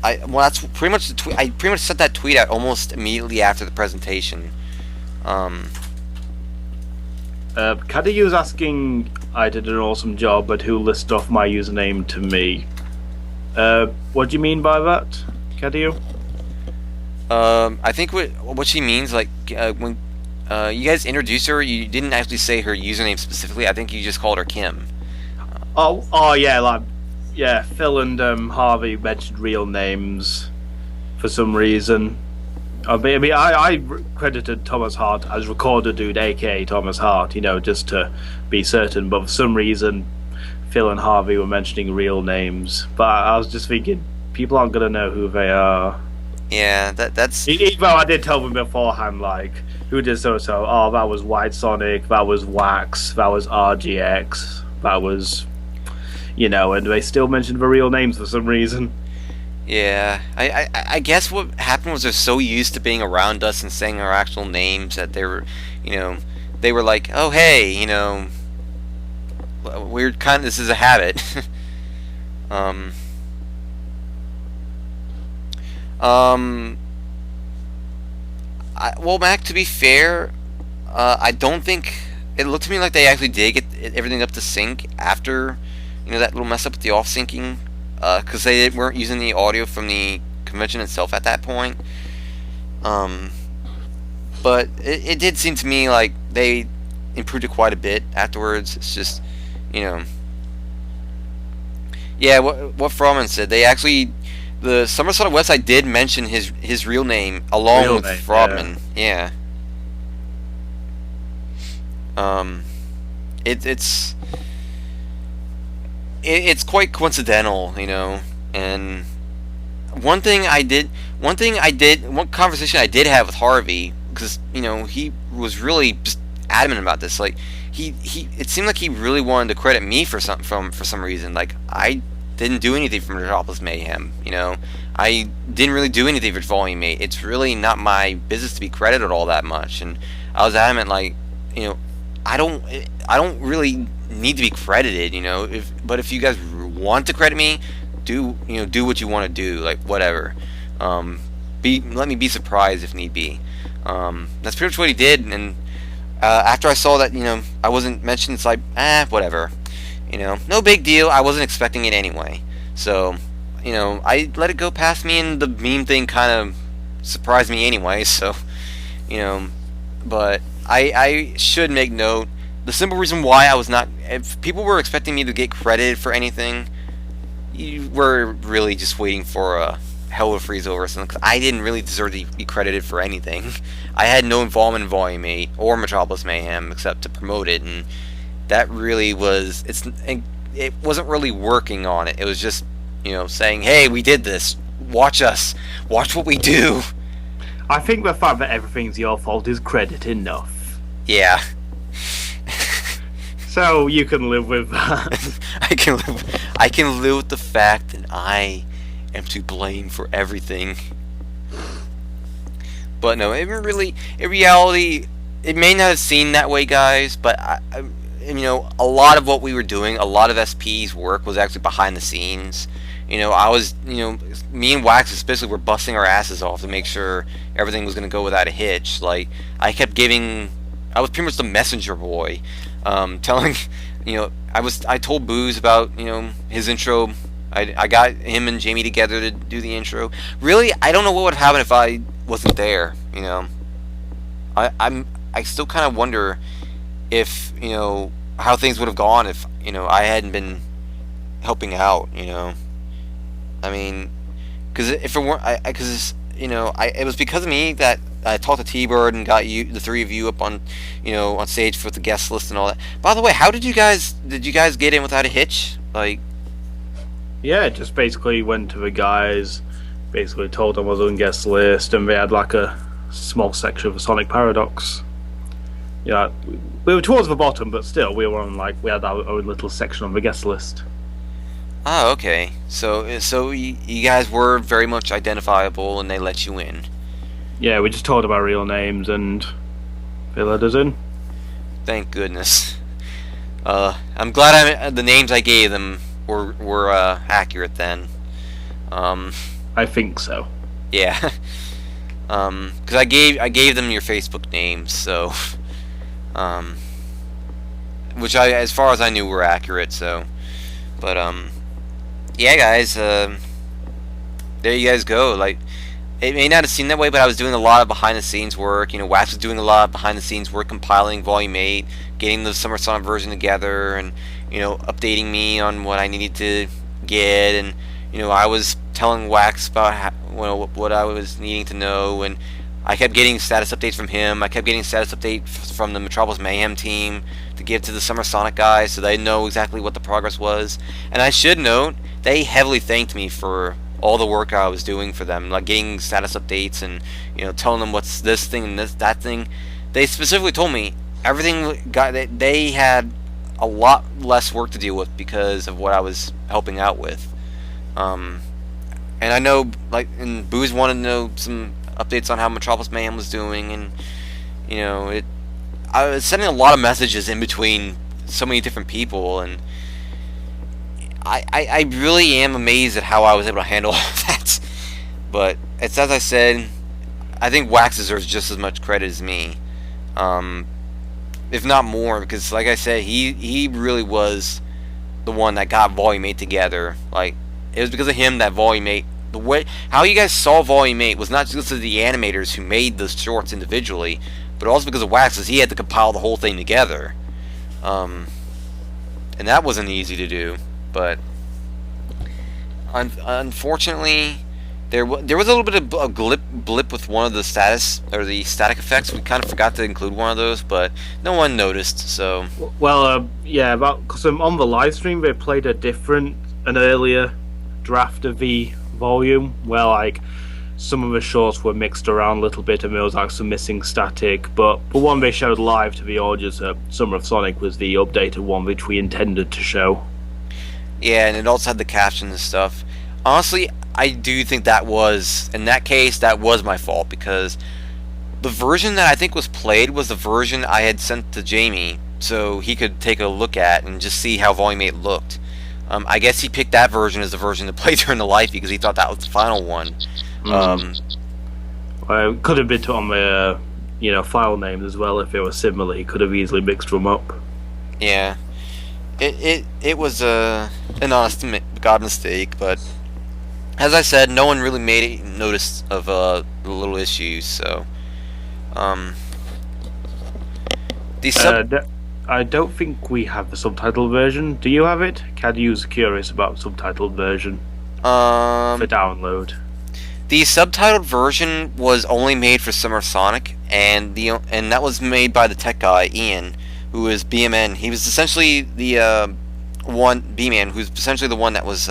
that's pretty much the tweet. I pretty much sent that tweet out almost immediately after the presentation. Caddy was asking, I did an awesome job, but who listed off my username to me? What do you mean by that, Caddy? I think what she means, like, when you guys introduced her, you didn't actually say her username specifically. I think you just called her Kim. Oh yeah, Phil and Harvey mentioned real names for some reason. I credited Thomas Hart as recorder dude, aka Thomas Hart, just to be certain. But for some reason, Phil and Harvey were mentioning real names. But I was just thinking, people aren't gonna know who they are. Yeah, that's Even though I did tell them beforehand, like, who did so. Oh, that was White Sonic, that was Wax, that was RGX, that was, and they still mentioned the real names for some reason. yeah. I guess what happened was they're so used to being around us and saying our actual names that they were like, oh hey, we're kind of, this is a habit. um. Well, Mac, to be fair, I don't think it looked to me like they actually did get everything up to sync after, that little mess up with the off syncing, because they weren't using the audio from the convention itself at that point. But it did seem to me like they improved it quite a bit afterwards. It's just, yeah, what Froman said, they actually. The SummerSonic website did mention his real name along with Frogman. Yeah. It's quite coincidental, And one conversation I did have with Harvey, because he was really just adamant about this. Like it seemed like he really wanted to credit me for some reason. Like I didn't do anything for Metropolis Mayhem, I didn't really do anything for Volume 8. It's really not my business to be credited all that much, and I was adamant, like, I don't really need to be credited, but if you guys want to credit me, do what you want to do, like, whatever. Let me be surprised if need be. That's pretty much what he did, and after I saw that, I wasn't mentioned, it's like, whatever. No big deal. I wasn't expecting it anyway. So, I let it go past me, and the meme thing kind of surprised me anyway. So, but I should make note. The simple reason why I was not, if people were expecting me to get credited for anything, you were really just waiting for a hell of a freeze over or something. Because I didn't really deserve to be credited for anything. I had no involvement in Volume 8 or Metropolis Mayhem except to promote it, and that really was, it wasn't really working on it. It was just, saying, hey, we did this. Watch us. Watch what we do. I think the fact that everything's your fault is credit enough. Yeah. So you can live with that. I can live with the fact that I am to blame for everything. But no, in reality, it may not have seemed that way, guys, but a lot of what we were doing, a lot of SP's work was actually behind the scenes. I was, me and Wax especially were busting our asses off to make sure everything was going to go without a hitch. Like, I was pretty much the messenger boy, telling, I told Booze about, his intro. I got him and Jamie together to do the intro. Really, I don't know what would have happened if I wasn't there, I still kind of wonder if, how things would have gone if, I hadn't been helping out, I mean, because if it weren't, it was because of me that I talked to T-Bird and got you, the three of you, up on, on stage with the guest list and all that. By the way, how did you guys get in without a hitch? Like, yeah, just basically went to the guys, basically told them I was on guest list, and they had like a small section for Sonic Paradox. We were towards the bottom, but still, we were on, we had our own little section on the guest list. Oh, okay. So you guys were very much identifiable, and they let you in. Yeah, we just told them our real names, and they let us in. Thank goodness. I'm glad the names I gave them were accurate then. I think so. Yeah. Because I gave them your Facebook names, so. Which as far as I knew, were accurate. So, but yeah, guys. There you guys go. Like, it may not have seemed that way, but I was doing a lot of behind-the-scenes work. Wax was doing a lot of behind-the-scenes work, compiling Volume 8, getting the Summer Sonic version together, and updating me on what I needed to get, and I was telling Wax about what I was needing to know, and I kept getting status updates from him. I kept getting status updates from the Metropolis Mayhem team to give to the Summer Sonic guys so they know exactly what the progress was. And I should note, they heavily thanked me for all the work I was doing for them, like getting status updates and telling them what's this thing and that thing. They specifically told me everything they had a lot less work to deal with because of what I was helping out with. And I know, and Booze wanted to know some updates on how Metropolis Mayhem was doing, and I was sending a lot of messages in between so many different people, and I really am amazed at how I was able to handle all of that. But it's as I said, I think Wax deserves just as much credit as me, if not more, because like I said, he really was the one that got Volume 8 together. Like, it was because of him that Volume 8, the way how you guys saw Volume 8 was not just because of the animators who made the shorts individually, but also because of Wax, because he had to compile the whole thing together. And that wasn't easy to do. But unfortunately, there was a little bit of a blip with one of the static effects. We kind of forgot to include one of those, but no one noticed. So because on the live stream they played an earlier draft of the volume where like some of the shorts were mixed around a little bit and there was like some missing static, but the one they showed live to the audience at Summer of Sonic was the updated one which we intended to show. Yeah, and it also had the captions and stuff. Honestly, I do think in that case, that was my fault, because the version that I think was played was the version I had sent to Jamie so he could take a look at and just see how Volume 8 looked. I guess he picked that version as the version to play during the live feed because he thought that was the final one. Well, it could have been on the file names as well. If they were similar, he could have easily mixed them up. Yeah, it was an honest to God mistake, but as I said, no one really made notice of the little issues. So, I don't think we have the subtitled version. Do you have it? Cadu's curious about subtitled version for download. The subtitled version was only made for Summer Sonic, and that was made by the tech guy Ian, who is BMN. He was essentially the B-Man, who's essentially the one that was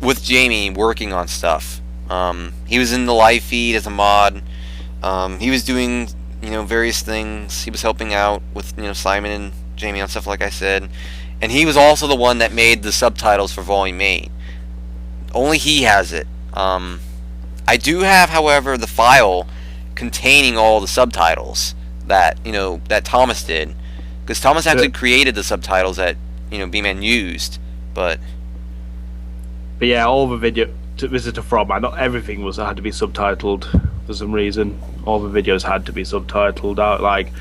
with Jamie working on stuff. He was in the live feed as a mod. He was doing various things. He was helping out with Simon and Jamie on stuff, like I said, and he was also the one that made the subtitles for Volume 8. Only he has it. I do have, however, the file containing all the subtitles that that Thomas did, because Thomas actually created the subtitles that B-Man used. But yeah, all the video to Visitor From, not everything had to be subtitled for some reason. All the videos had to be subtitled out. Like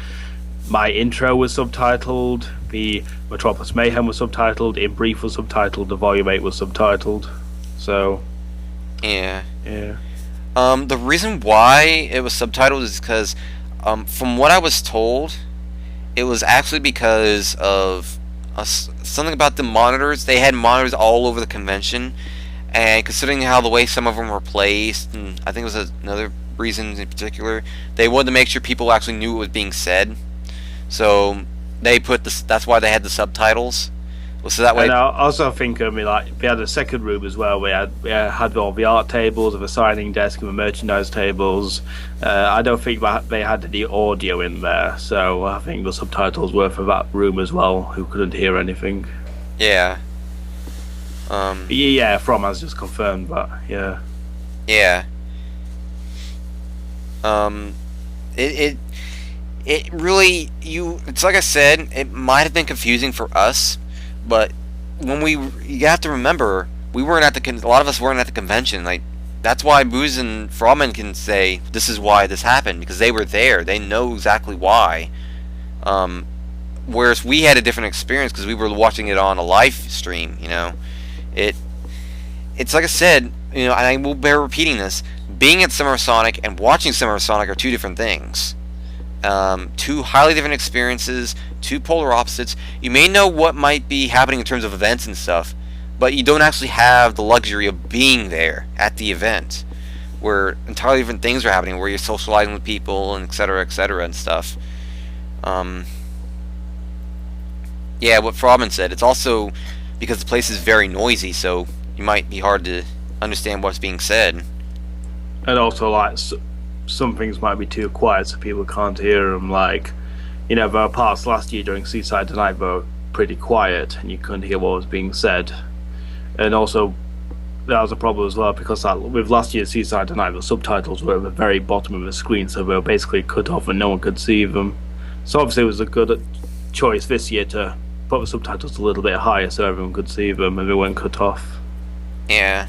my intro was subtitled, the Metropolis Mayhem was subtitled, In Brief was subtitled, the Volume 8 was subtitled. So yeah. The reason why it was subtitled is because, from what I was told, it was actually because of something about the monitors. They had monitors all over the convention, and considering how the way some of them were placed, and I think it was another reason in particular, they wanted to make sure people actually knew what was being said. So they put that's why they had the subtitles. Well, so that way. And I also think, we had a second room as well. We had all the art tables, the signing desk, and the merchandise tables. I don't think that they had any audio in there, so I think the subtitles were for that room as well, who couldn't hear anything. Yeah. From has just confirmed that. Yeah. Yeah. It really it's like I said, it might have been confusing for us. But you have to remember, we weren't at a lot of us weren't at the convention. Like, that's why Booze and Frauman can say this is why this happened, because they were there. They know exactly why. Whereas we had a different experience because we were watching it on a live stream. It's like I said, and I will bear repeating this: being at Summer Sonic and watching Summer Sonic are two different things. Two highly different experiences, two polar opposites. You may know what might be happening in terms of events and stuff, but you don't actually have the luxury of being there at the event. where entirely different things are happening, where you're socializing with people and etc. and stuff. Yeah, what Frogman said. It's also because the place is very noisy, so it might be hard to understand what's being said. And also, like, some things might be too quiet so people can't hear them. Like, there were parts last year during Seaside Tonight were pretty quiet and you couldn't hear what was being said. And also, that was a problem as well, because with last year's Seaside Tonight, the subtitles were at the very bottom of the screen, so they were basically cut off and no one could see them. So obviously it was a good choice this year to put the subtitles a little bit higher so everyone could see them and they weren't cut off. Yeah.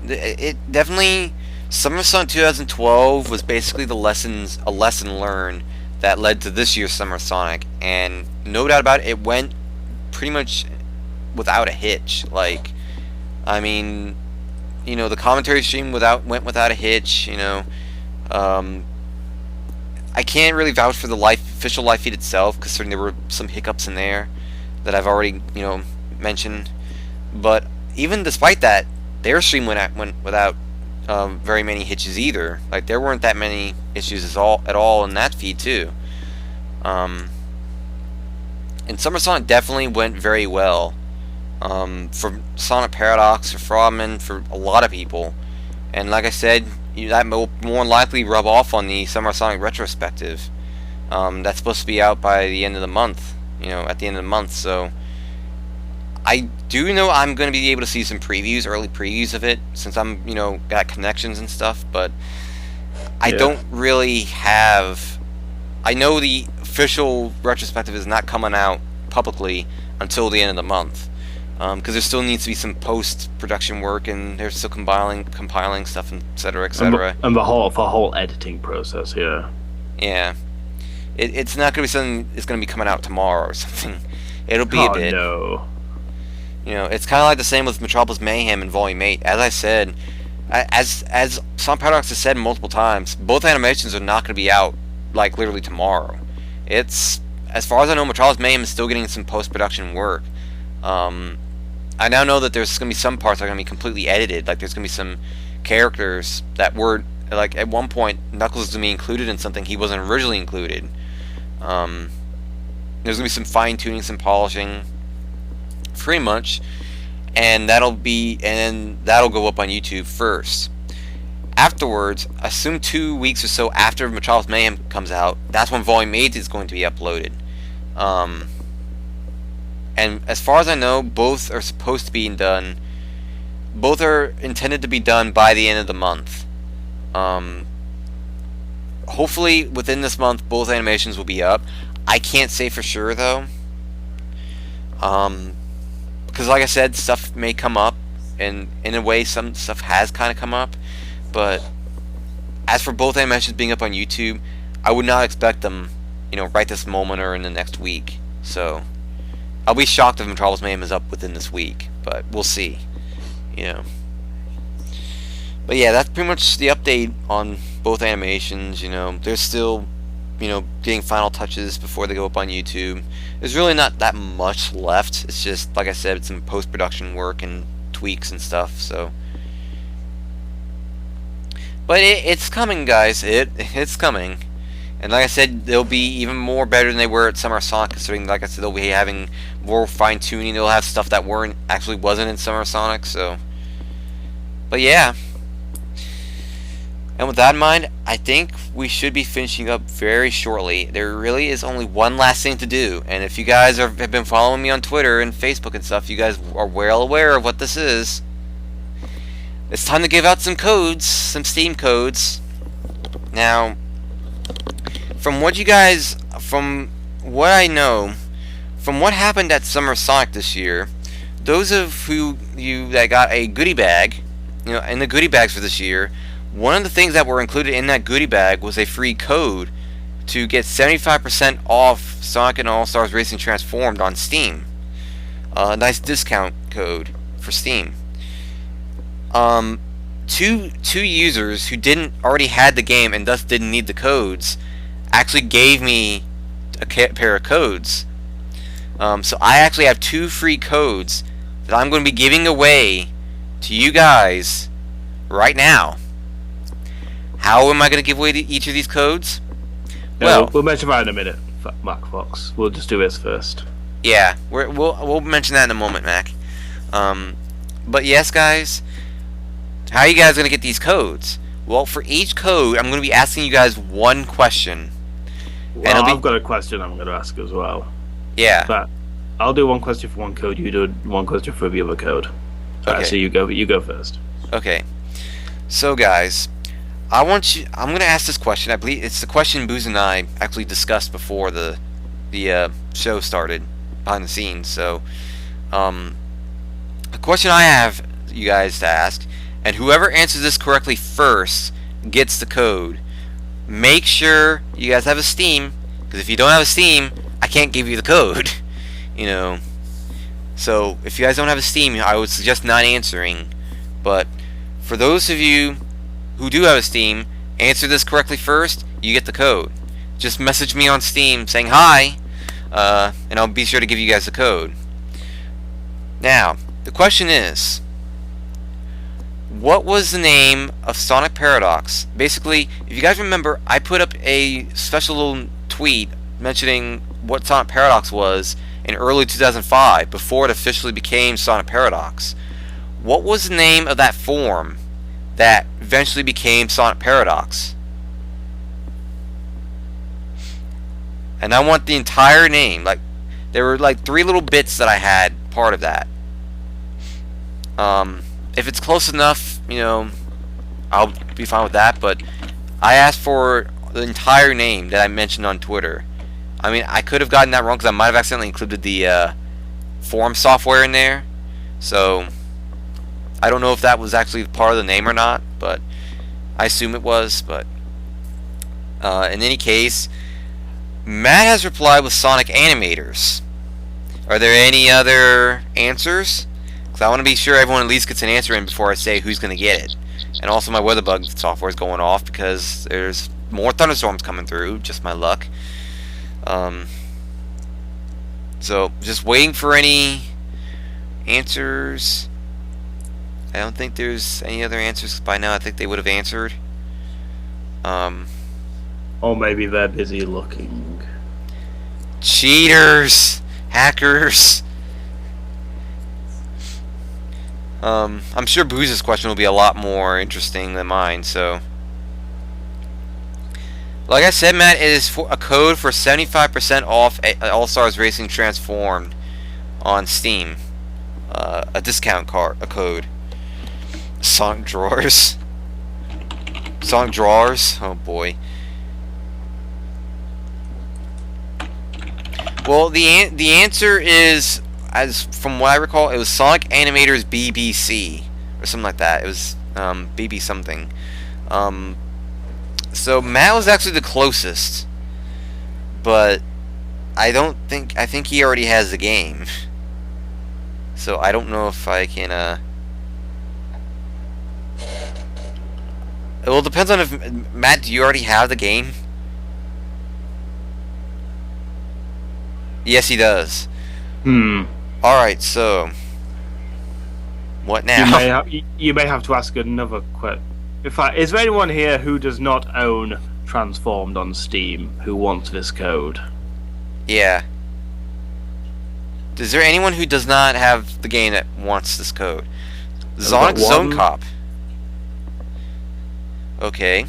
It definitely... Summer Sonic 2012 was basically a lesson learned that led to this year's Summer Sonic, and no doubt about it, it went pretty much without a hitch. Like, I mean, the commentary stream went without a hitch. I can't really vouch for the official live feed itself, because certainly there were some hiccups in there that I've already mentioned. But even despite that, their stream went without very many hitches either. Like, there weren't that many issues at all in that feed too. And Summer Sonic definitely went very well. For Sonic Paradox, for Frogman, for a lot of people. And like I said, that will more likely rub off on the Summer Sonic retrospective. That's supposed to be out by the end of the month. At the end of the month. So I do know I'm going to be able to see some early previews of it, since I'm, got connections and stuff, but I don't really have... I know the official retrospective is not coming out publicly until the end of the month, because there still needs to be some post-production work, and they're still compiling stuff, etc. And the whole editing process, yeah. Yeah. It's not going to be something that's going to be coming out tomorrow or something. It'll be a bit. No. It's kind of like the same with Metropolis Mayhem in Volume 8. As I said, as Sonic Paradox has said multiple times, both animations are not going to be out, like, literally tomorrow. It's, as far as I know, Metropolis Mayhem is still getting some post-production work. I now know that there's going to be some parts that are going to be completely edited. Like, there's going to be some characters that were, like, at one point, Knuckles is going to be included in something he wasn't originally included. There's going to be some fine-tuning, some polishing, pretty much, and that'll go up on YouTube first. Afterwards, assume 2 weeks or so after Metropolis Mayhem comes out, that's when Volume 8 is going to be uploaded. And as far as I know, both are supposed to be done. Both are intended to be done by the end of the month. Hopefully, within this month, both animations will be up. I can't say for sure, though. Because, like I said, stuff may come up, and in a way, some stuff has kind of come up. But as for both animations being up on YouTube, I would not expect them, right this moment or in the next week. So I'll be shocked if Metropolis Mayhem is up within this week, but we'll see. But yeah, that's pretty much the update on both animations. They're still, getting final touches before they go up on YouTube. There's really not that much left. It's just, like I said, some post-production work and tweaks and stuff. So, but it's coming, guys. It's coming. And like I said, they'll be even more better than they were at Summer Sonic, considering, like I said, they'll be having more fine-tuning. They'll have stuff that wasn't in Summer Sonic, so. But yeah. And with that in mind, I think we should be finishing up very shortly. There really is only one last thing to do, and if you guys have been following me on Twitter and Facebook and stuff, you guys are well aware of what this is. It's time to give out some codes, some Steam codes. Now, from what I know, from what happened at Summer Sonic this year, those of you that got a goodie bag, in the goodie bags for this year, one of the things that were included in that goodie bag was a free code to get 75% off Sonic and All-Stars Racing Transformed on Steam. A nice discount code for Steam. Two users who didn't already had the game and thus didn't need the codes actually gave me a pair of codes. So I actually have 2 free codes that I'm going to be giving away to you guys right now. How am I going to give away each of these codes? No, Well, we'll mention that in a minute, Mac Fox. We'll just do this first. yeah, we'll mention that in a moment, Mac. But yes, guys, how are you guys going to get these codes? Well, for each code, I'm going to be asking you guys one question. Well, I've got a question I'm going to ask as well. Yeah. But I'll do one question for one code. You do one question for the other code. Okay. So you go first. Okay. So, guys, I'm going to ask this question. I believe it's the question Booze and I actually discussed before the show started behind the scenes. So, the question I have you guys to ask, and whoever answers this correctly first gets the code. Make sure you guys have a Steam, because if you don't have a Steam, I can't give you the code. You know. So if you guys don't have a Steam, I would suggest not answering. But for those of you who do have a Steam, answer this correctly first, you get the code. Just message me on Steam saying hi, and I'll be sure to give you guys the code. Now, the question is, what was the name of Sonic Paradox? Basically, if you guys remember, I put up a special little tweet mentioning what Sonic Paradox was in early 2005, before it officially became Sonic Paradox. What was the name of that form that eventually became Sonic Paradox? And I want the entire name. Like, there were like 3 little bits that I had part of that. If it's close enough, you know, I'll be fine with that, but I asked for the entire name that I mentioned on Twitter. I mean, I could have gotten that wrong because I might have accidentally included the form software in there. So, I don't know if that was actually part of the name or not, but I assume it was. But in any case, Matt has replied with Sonic Animators. Are there any other answers? Because I want to be sure everyone at least gets an answer in before I say who's going to get it. And also my WeatherBug software is going off because there's more thunderstorms coming through. Just my luck. So, just waiting for any answers. I don't think there's any other answers by now. I think they would have answered. Or maybe they're busy looking. Cheaters! Hackers! I'm sure Booze's question will be a lot more interesting than mine, so... Like I said, Matt, it is a code for 75% off All-Stars Racing Transformed on Steam. A discount code. Sonic Drawers. Sonic Drawers? Oh boy. Well, the answer is, as from what I recall, it was Sonic Animators BBC or something like that. It was BB something. So Matt was actually the closest, but I think he already has the game. So I don't know if I can. Well, it depends on if Matt. Do you already have the game? Yes, he does. Alright, so... What now? You may have to ask another question. Is there anyone here who does not own Transformed on Steam who wants this code? Yeah. Is there anyone who does not have the game that wants this code? Sonic Zone Cop. Okay.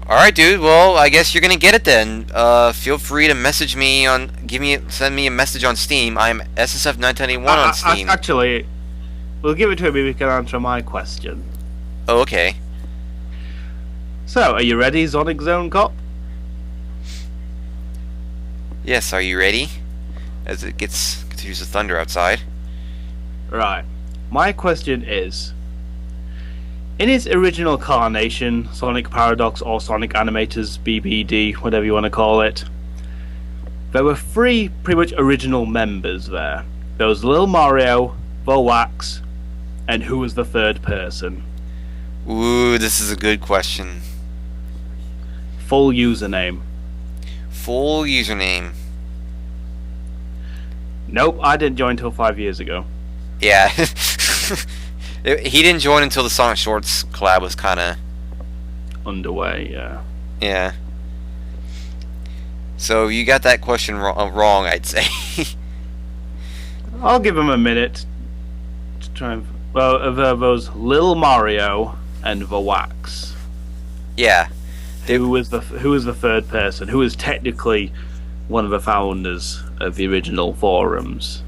Alright, dude, well, I guess you're gonna get it then. Feel free to message me on... Send me a message on Steam. I'm SSF921 on Steam. Actually, we'll give it to him if he can answer my question. Oh, okay. So, are you ready, Sonic Zone Cop? Yes, are you ready? As it continues to thunder outside. Right. My question is... In its original incarnation, Sonic Paradox or Sonic Animators BBD, whatever you want to call it, there were 3 pretty much original members there. There was Lil Mario, Wax, and who was the 3rd person? Ooh, this is a good question. Full username. Full username. Nope, I didn't join till 5 years ago. Yeah. He didn't join until the Sonic Shorts collab was kind of Underway, yeah. yeah. So you got that question wrong, I'd say. I'll give him a minute to try and. Well, those Lil Mario and the Wax. Yeah. Who was the third person? Who was technically one of the founders of the original forums?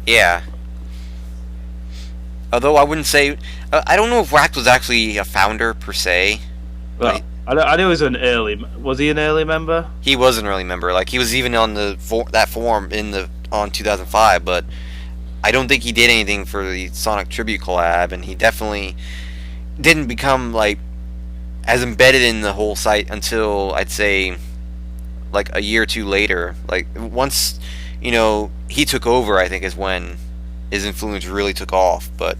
Yeah. Although I wouldn't say, I don't know if Wax was actually a founder per se. Well, I know he was an early. Was he an early member? He was an early member. Like he was even on that forum on 2005, but I don't think he did anything for the Sonic Tribute collab, and he definitely didn't become like as embedded in the whole site until I'd say like a year or two later. Like once he took over, I think is when his influence really took off. But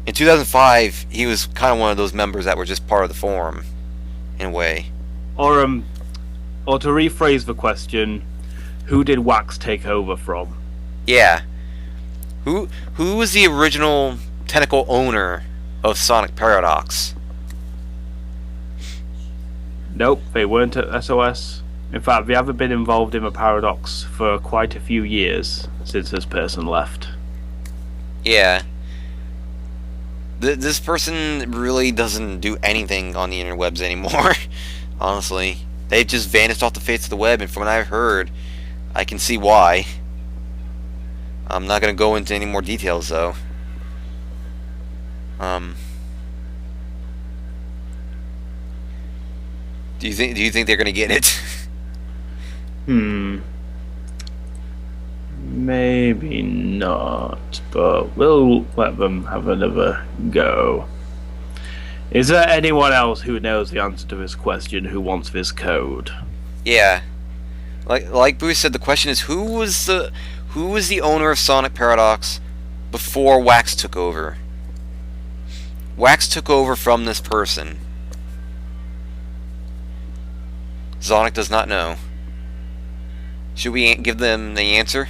in 2005, he was kind of one of those members that were just part of the forum in a way. Or to rephrase the question, who did Wax take over from? Yeah. Who was the original technical owner of Sonic Paradox? Nope, they weren't at SOS. In fact, they haven't been involved in the Paradox for quite a few years since this person left. Yeah. This person really doesn't do anything on the interwebs anymore. Honestly, they've just vanished off the face of the web, and from what I've heard, I can see why. I'm not gonna go into any more details though. Do you think they're gonna get it? Maybe not, but we'll let them have another go. Is there anyone else who knows the answer to this question who wants this code? Yeah. Like Bruce said, the question is who was the owner of Sonic Paradox before Wax took over? Wax took over from this person. Sonic does not know. Should we give them the answer?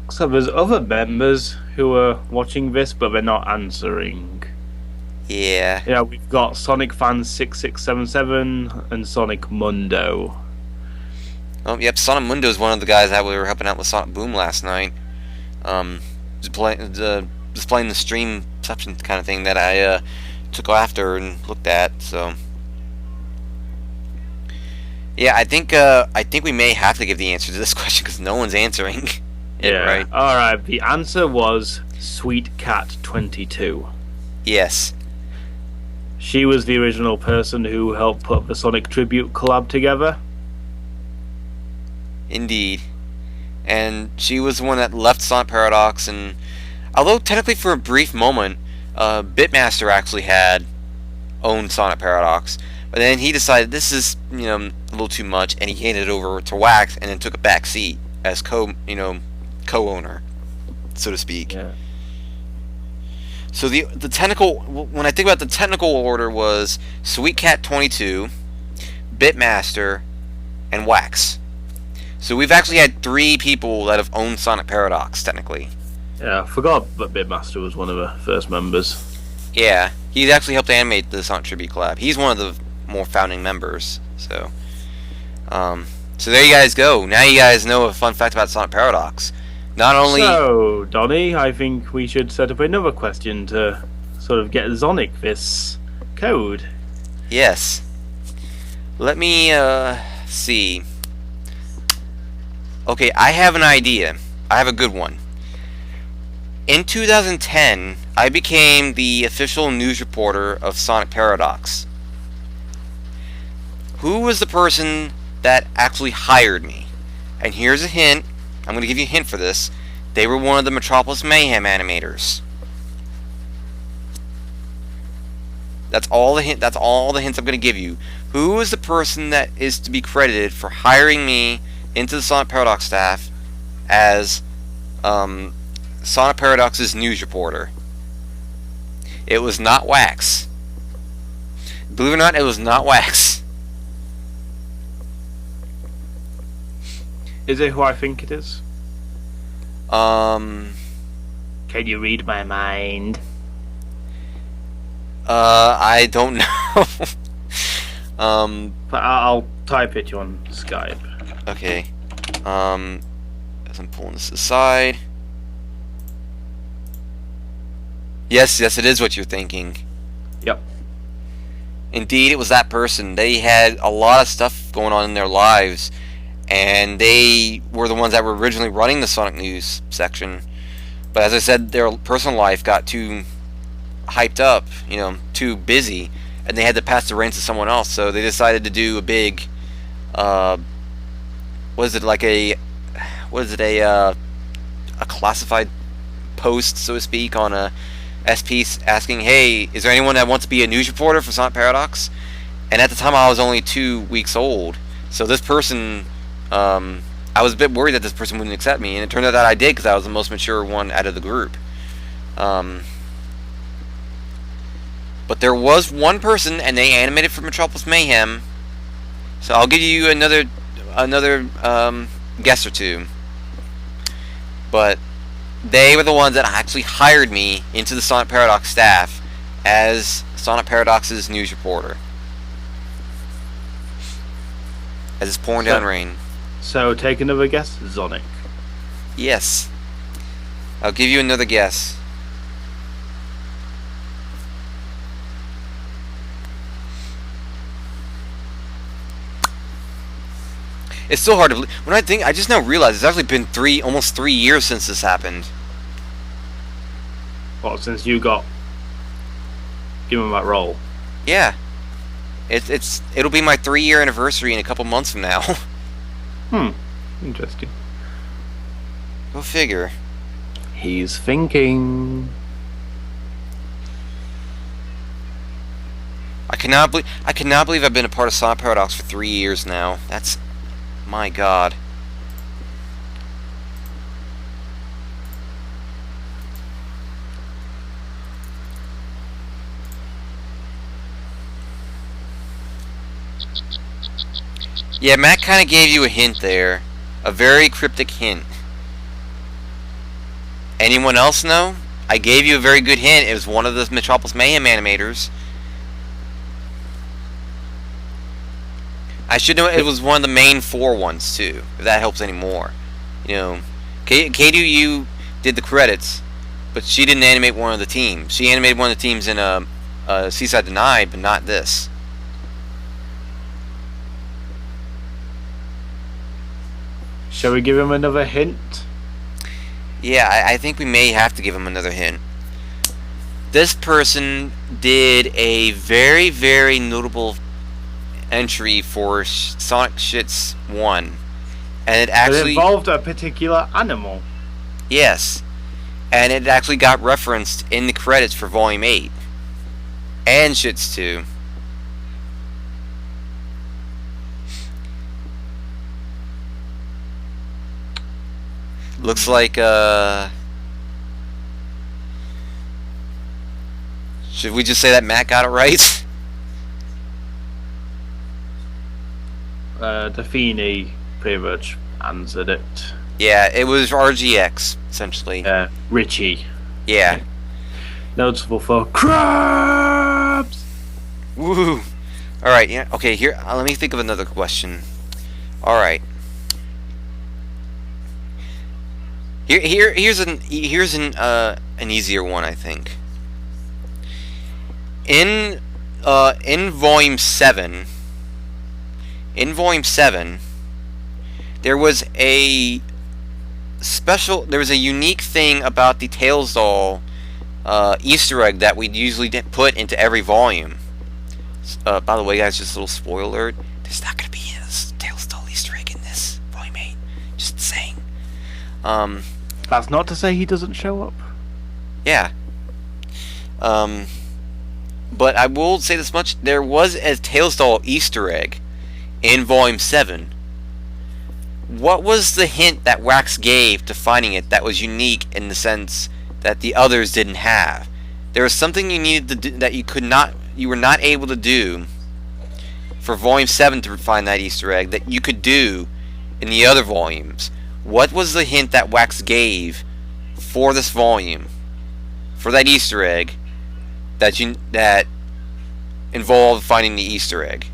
So there's other members who are watching this, but they're not answering. Yeah. Yeah, we've got Sonic Fan 6677 and Sonic Mundo. Oh, yep. Sonic Mundo is one of the guys that we were helping out with Sonic Boom last night. Just playing the stream reception kind of thing that I took after and looked at. So. Yeah, I think we may have to give the answer to this question because no one's answering it, right? Alright, the answer was Sweet Cat 22. Yes. She was the original person who helped put the Sonic Tribute collab together. Indeed. And she was the one that left Sonic Paradox, and although technically for a brief moment, Bitmaster actually had owned Sonic Paradox, but then he decided this is, a little too much, and he handed it over to Wax, and then took a back seat as co-owner, so to speak. Yeah. So the technical, when I think about the technical order, was Sweet Cat 22, Bitmaster, and Wax. So we've actually had 3 people that have owned Sonic Paradox technically. Yeah, I forgot that Bitmaster was one of the first members. Yeah, he actually helped animate the Sonic Tribute collab. He's one of the more founding members. So there you guys go. Now you guys know a fun fact about Sonic Paradox. Not only. So, Donnie, I think we should set up another question to sort of get Sonic this code. Yes. Let me see. Okay, I have an idea. I have a good one. In 2010, I became the official news reporter of Sonic Paradox. Who was the person that actually hired me? And here's a hint. I'm going to give you a hint for this. They were one of the Metropolis Mayhem animators. That's all the hints I'm going to give you. Who is the person that is to be credited for hiring me into the Sonic Paradox staff as Sonic Paradox's news reporter? It was not Wax. Believe it or not, it was not Wax. Is it who I think it is? Um, Can you read my mind? I don't know. But I'll type it to you on Skype. Okay. As I'm pulling this aside. Yes, it is what you're thinking. Yep. Indeed, it was that person. They had a lot of stuff going on in their lives, and they were the ones that were originally running the Sonic News section. But as I said, their personal life got too hyped up, too busy, and they had to pass the reins to someone else. So they decided to do a big, a classified post, so to speak, on a SP asking, hey, is there anyone that wants to be a news reporter for Sonic Paradox? And at the time I was only 2 weeks old, so this person, I was a bit worried that this person wouldn't accept me, and it turned out that I did, because I was the most mature one out of the group. But there was one person, and they animated for Metropolis Mayhem, so I'll give you another guess or two. But they were the ones that actually hired me into the Sonic Paradox staff as Sonic Paradox's news reporter. As it's pouring down rain. So take another guess, Sonic. Yes. I'll give you another guess. It's still hard to believe. When I just now realized it's actually been almost 3 years since this happened. Well, since you got given that role. Yeah. It'll be my 3-year anniversary in a couple months from now. Interesting. Go figure. He's thinking. I cannot believe I've been a part of Sonic Paradox for 3 years now. That's, my God. Yeah, Matt kind of gave you a hint there. A very cryptic hint. Anyone else know? I gave you a very good hint. It was one of the Metropolis Mayhem animators. I should know it was one of the main 4 ones, too. If that helps any more. KDU did the credits, but she didn't animate one of the teams. She animated one of the teams in Seaside Denied, but not this. Shall we give him another hint? Yeah, I think we may have to give him another hint. This person did a very, very notable entry for Sonic Shits 1. And it actually involved a particular animal. Yes. And it actually got referenced in the credits for Volume 8. And Shits 2. Looks like, should we just say that Matt got it right? Dafini pretty much answered it. Yeah, it was RGX, essentially. Richie. Yeah. Notable for crabs! Woo! Alright, yeah, okay, here, let me think of another question. Alright. Here's an easier one, I think. In Volume 7, there was a unique thing about the Tails doll Easter egg that we'd usually put into every volume. By the way, guys, just a little spoiler alert: there's not gonna be a Tails doll Easter egg in this Volume 8. Just saying. That's not to say he doesn't show up. Yeah. But I will say this much: there was a Tails doll Easter egg in Volume 7. What was the hint that Wax gave to finding it that was unique in the sense that the others didn't have? There was something you needed to do that you were not able to do for Volume 7 to find that Easter egg that you could do in the other volumes. What was the hint that Wax gave for this volume, for that Easter egg that involved finding the Easter egg?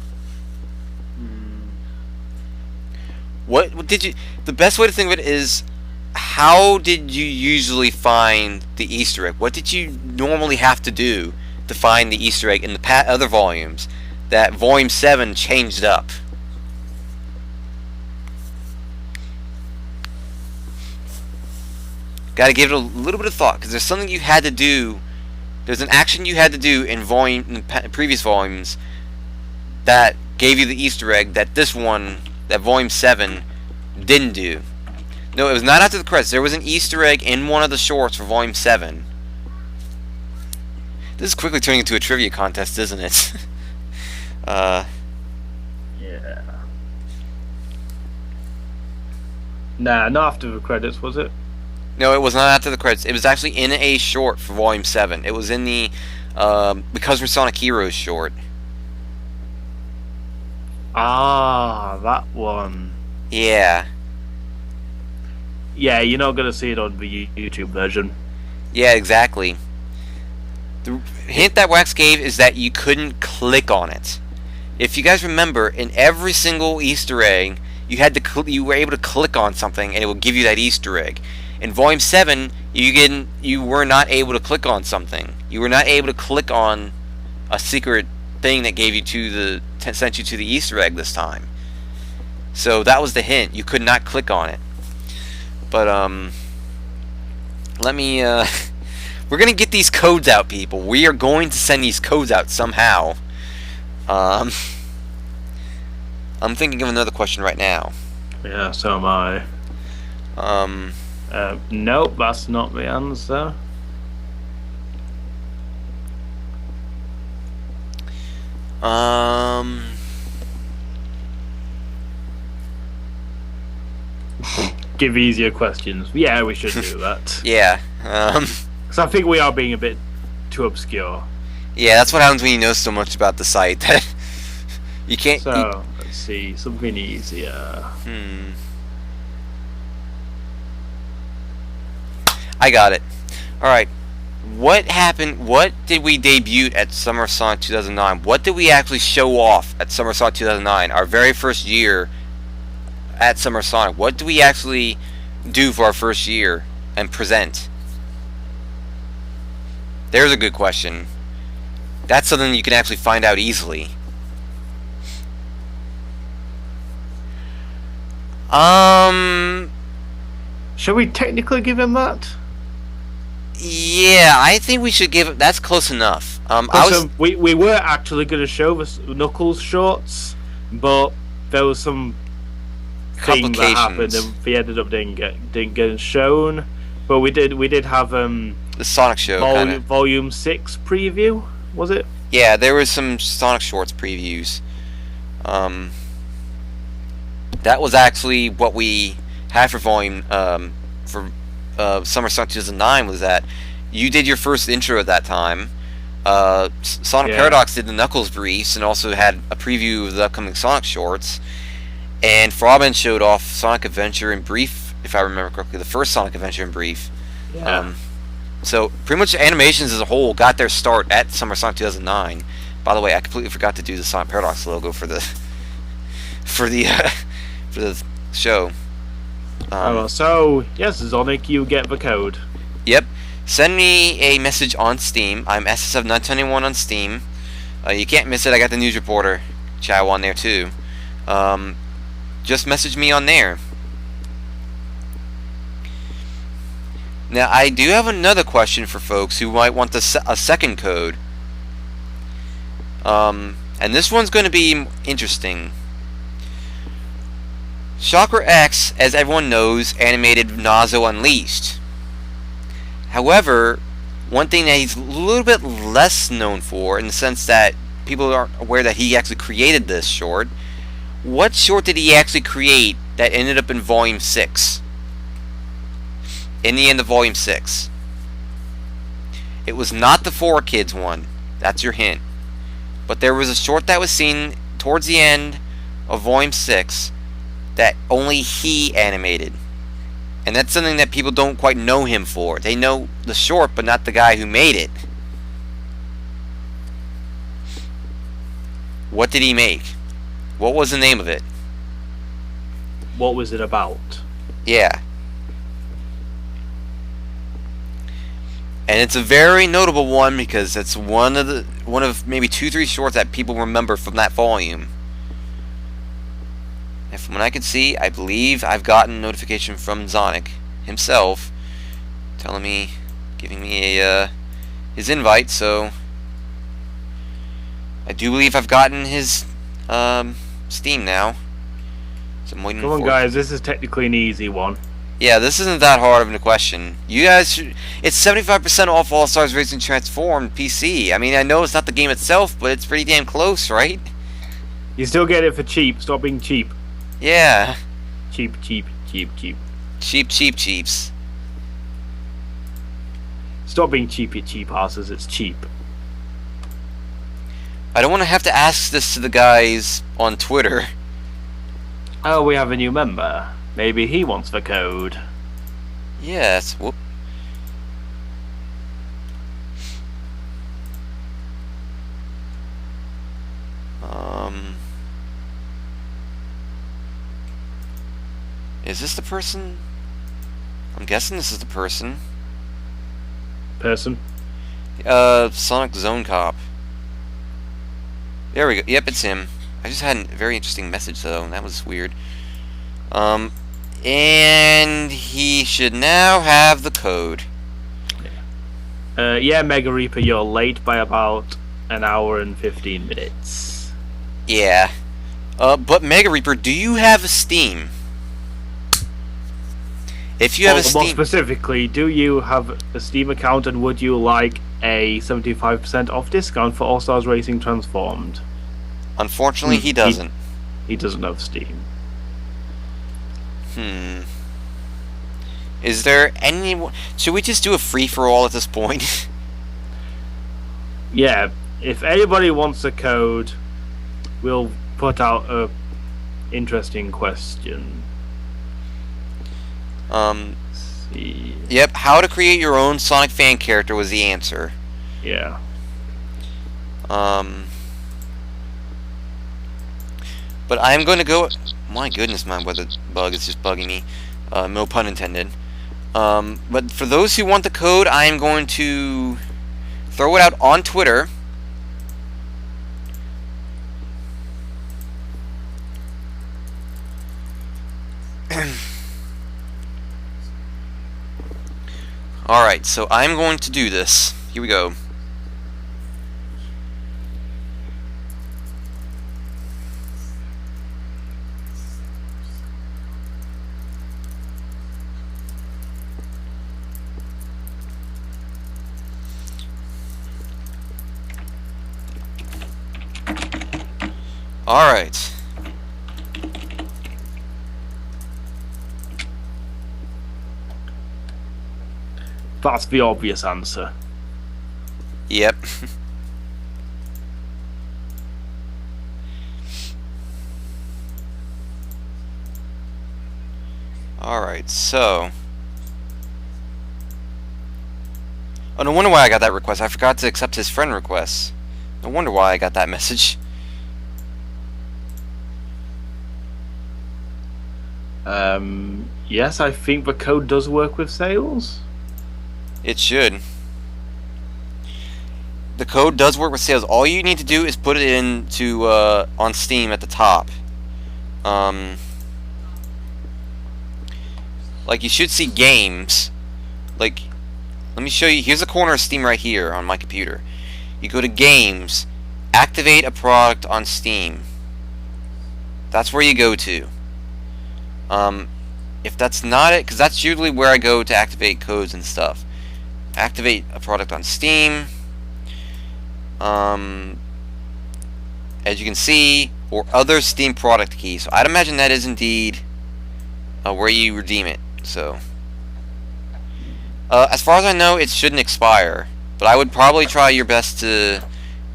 What did you? The best way to think of it is, how did you usually find the Easter egg? What did you normally have to do to find the Easter egg in the other volumes that Volume 7 changed up? Got to give it a little bit of thought, because there's something you had to do. There's an action you had to do in previous volumes that gave you the Easter egg that this one, that Volume 7, didn't do. No, it was not after the credits. There was an Easter egg in one of the shorts for Volume 7. This is quickly turning into a trivia contest, isn't it? Yeah. Nah, not after the credits, was it? No, it was not after the credits. It was actually in a short for Volume 7. It was in the Because We're Sonic Heroes short. Ah, that one. Yeah. Yeah, you're not gonna see it on the YouTube version. Yeah, exactly. The hint that Wax gave is that you couldn't click on it. If you guys remember, in every single Easter egg, you were able to click on something and it will give you that Easter egg. In Volume 7, you were not able to click on something. You were not able to click on a secret thing that sent you to the Easter egg this time. So that was the hint. You could not click on it. But let me we're gonna get these codes out, people. We are going to send these codes out somehow. I'm thinking of another question right now. Yeah, so am I. Nope, that's not the answer. Give easier questions. Yeah, we should do that. Yeah. Because I think we are being a bit too obscure. Yeah, that's what happens when you know so much about the site that you can't. So let's see, something easier. I got it. Alright. What happened? What did we debut at Summer Sonic 2009? What did we actually show off at Summer Sonic 2009? Our very first year at Summer Sonic. What do we actually do for our first year and present? There's a good question. That's something you can actually find out easily. Shall we technically give him that? Yeah, I think we should give it. That's close enough. We were actually going to show the Knuckles shorts, but there was some thing that happened, and we ended up didn't get shown. But we did have the Sonic show volume 6 preview, was it? Yeah, there was some Sonic Shorts previews. That was actually what we had for volume Summer Sonic 2009. Was that you did your first intro at that time? Sonic Paradox did the Knuckles briefs and also had a preview of the upcoming Sonic Shorts. And Frogman showed off Sonic Adventure in brief, if I remember correctly, the first Sonic Adventure in brief. Yeah. So pretty much animations as a whole got their start at Summer Sonic 2009. By the way, I completely forgot to do the Sonic Paradox logo for the for the show. So yes, Sonic, you get the code. Yep. Send me a message on Steam. I'm SSF921 on Steam. You can't miss it. I got the news reporter Chow on there too. Just message me on there. Now, I do have another question for folks who might want a second code. And this one's going to be interesting. Shocker X, as everyone knows, animated Nazo Unleashed. However, one thing that he's a little bit less known for, in the sense that people aren't aware that he actually created this short. What short did he actually create that ended up in Volume 6? In the end of Volume 6. It was not the 4Kids one. That's your hint. But there was a short that was seen towards the end of Volume 6 that only he animated. And that's something that people don't quite know him for. They know the short, but not the guy who made it. What did he make? What was the name of it? What was it about? Yeah. And it's a very notable one because it's one of maybe 2-3 shorts that people remember from that volume. And from what I could see, I believe I've gotten notification from Sonic himself telling me, giving me a his invite, so I do believe I've gotten his Steam now. So I'm waiting Come on, for guys, this is technically an easy one. Yeah, this isn't that hard of a question. You guys should, it's 75% off All Stars Racing Transformed PC. I mean, I know it's not the game itself, but it's pretty damn close, right? You still get it for cheap. Stop being cheap. Yeah. Cheap, cheap, cheap, cheap. Cheap, cheap, cheaps. Stop being cheap, you cheap asses. It's cheap. I don't want to have to ask this to the guys on Twitter. Oh, we have a new member. Maybe he wants the code. Yes. Whoop. Is this the person? I'm guessing this is the person. Person? Sonic Zone Cop. There we go. Yep, it's him. I just had a very interesting message though, and that was weird. And he should now have the code. Yeah, Mega Reaper, you're late by about an hour and 15 minutes. Yeah. But Mega Reaper, do you have a Steam? If you have a Steam... More specifically, do you have a Steam account, and would you like a 75% off discount for All Stars Racing Transformed? Unfortunately, he doesn't. He doesn't have Steam. Is there any... Should we just do a free-for-all at this point? Yeah, if anybody wants a code, we'll put out a interesting question. See. Yep, how to create your own Sonic fan character was the answer. Yeah. But I'm going to go... My goodness, my weather bug is just bugging me. No pun intended. But for those who want the code, I am going to throw it out on Twitter. Alright, so I'm going to do this. Here we go. Alright. That's the obvious answer. Yep. Alright, so... Oh, no wonder why I got that request. I forgot to accept his friend request. No wonder why I got that message. Yes, I think the code does work with sales. It should. The code does work with sales. All you need to do is put it into on Steam at the top. Like you should see games. Like, let me show you. Here's a corner of Steam right here on my computer. You go to games, activate a product on Steam. That's where you go to. If that's not it, because that's usually where I go to activate codes and stuff. Activate a product on Steam. As you can see, or other Steam product key. So I'd imagine that is indeed where you redeem it. So, as far as I know, it shouldn't expire. But I would probably try your best to...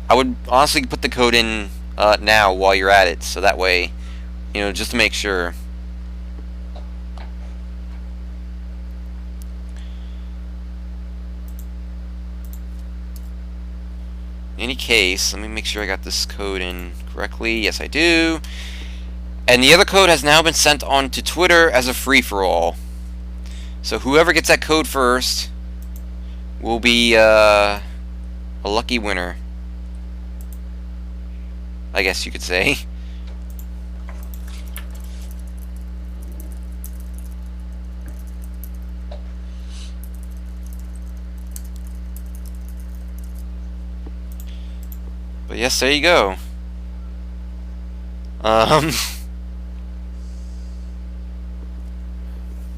I would honestly put the code in now while you're at it. So that way, you know, just to make sure. In any case, let me make sure I got this code in correctly. Yes, I do. And the other code has now been sent on to Twitter as a free-for-all. So whoever gets that code first will be a lucky winner, I guess you could say. But yes, there you go.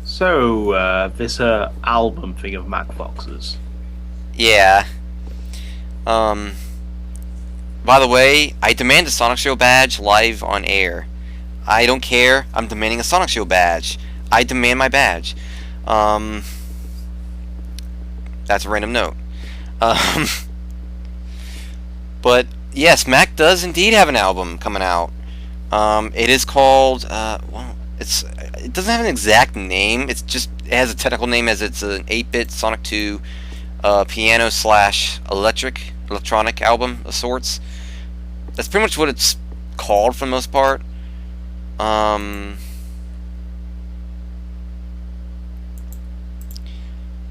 So, this album thing of Mac Fox's. Yeah. By the way, I demand a Sonic Show badge live on air. I don't care. I'm demanding a Sonic Show badge. I demand my badge. That's a random note. But yes, Mac does indeed have an album coming out. It is called well, it doesn't have an exact name. It has a technical name as it's an 8-bit Sonic 2 piano / electronic album of sorts. That's pretty much what it's called for the most part.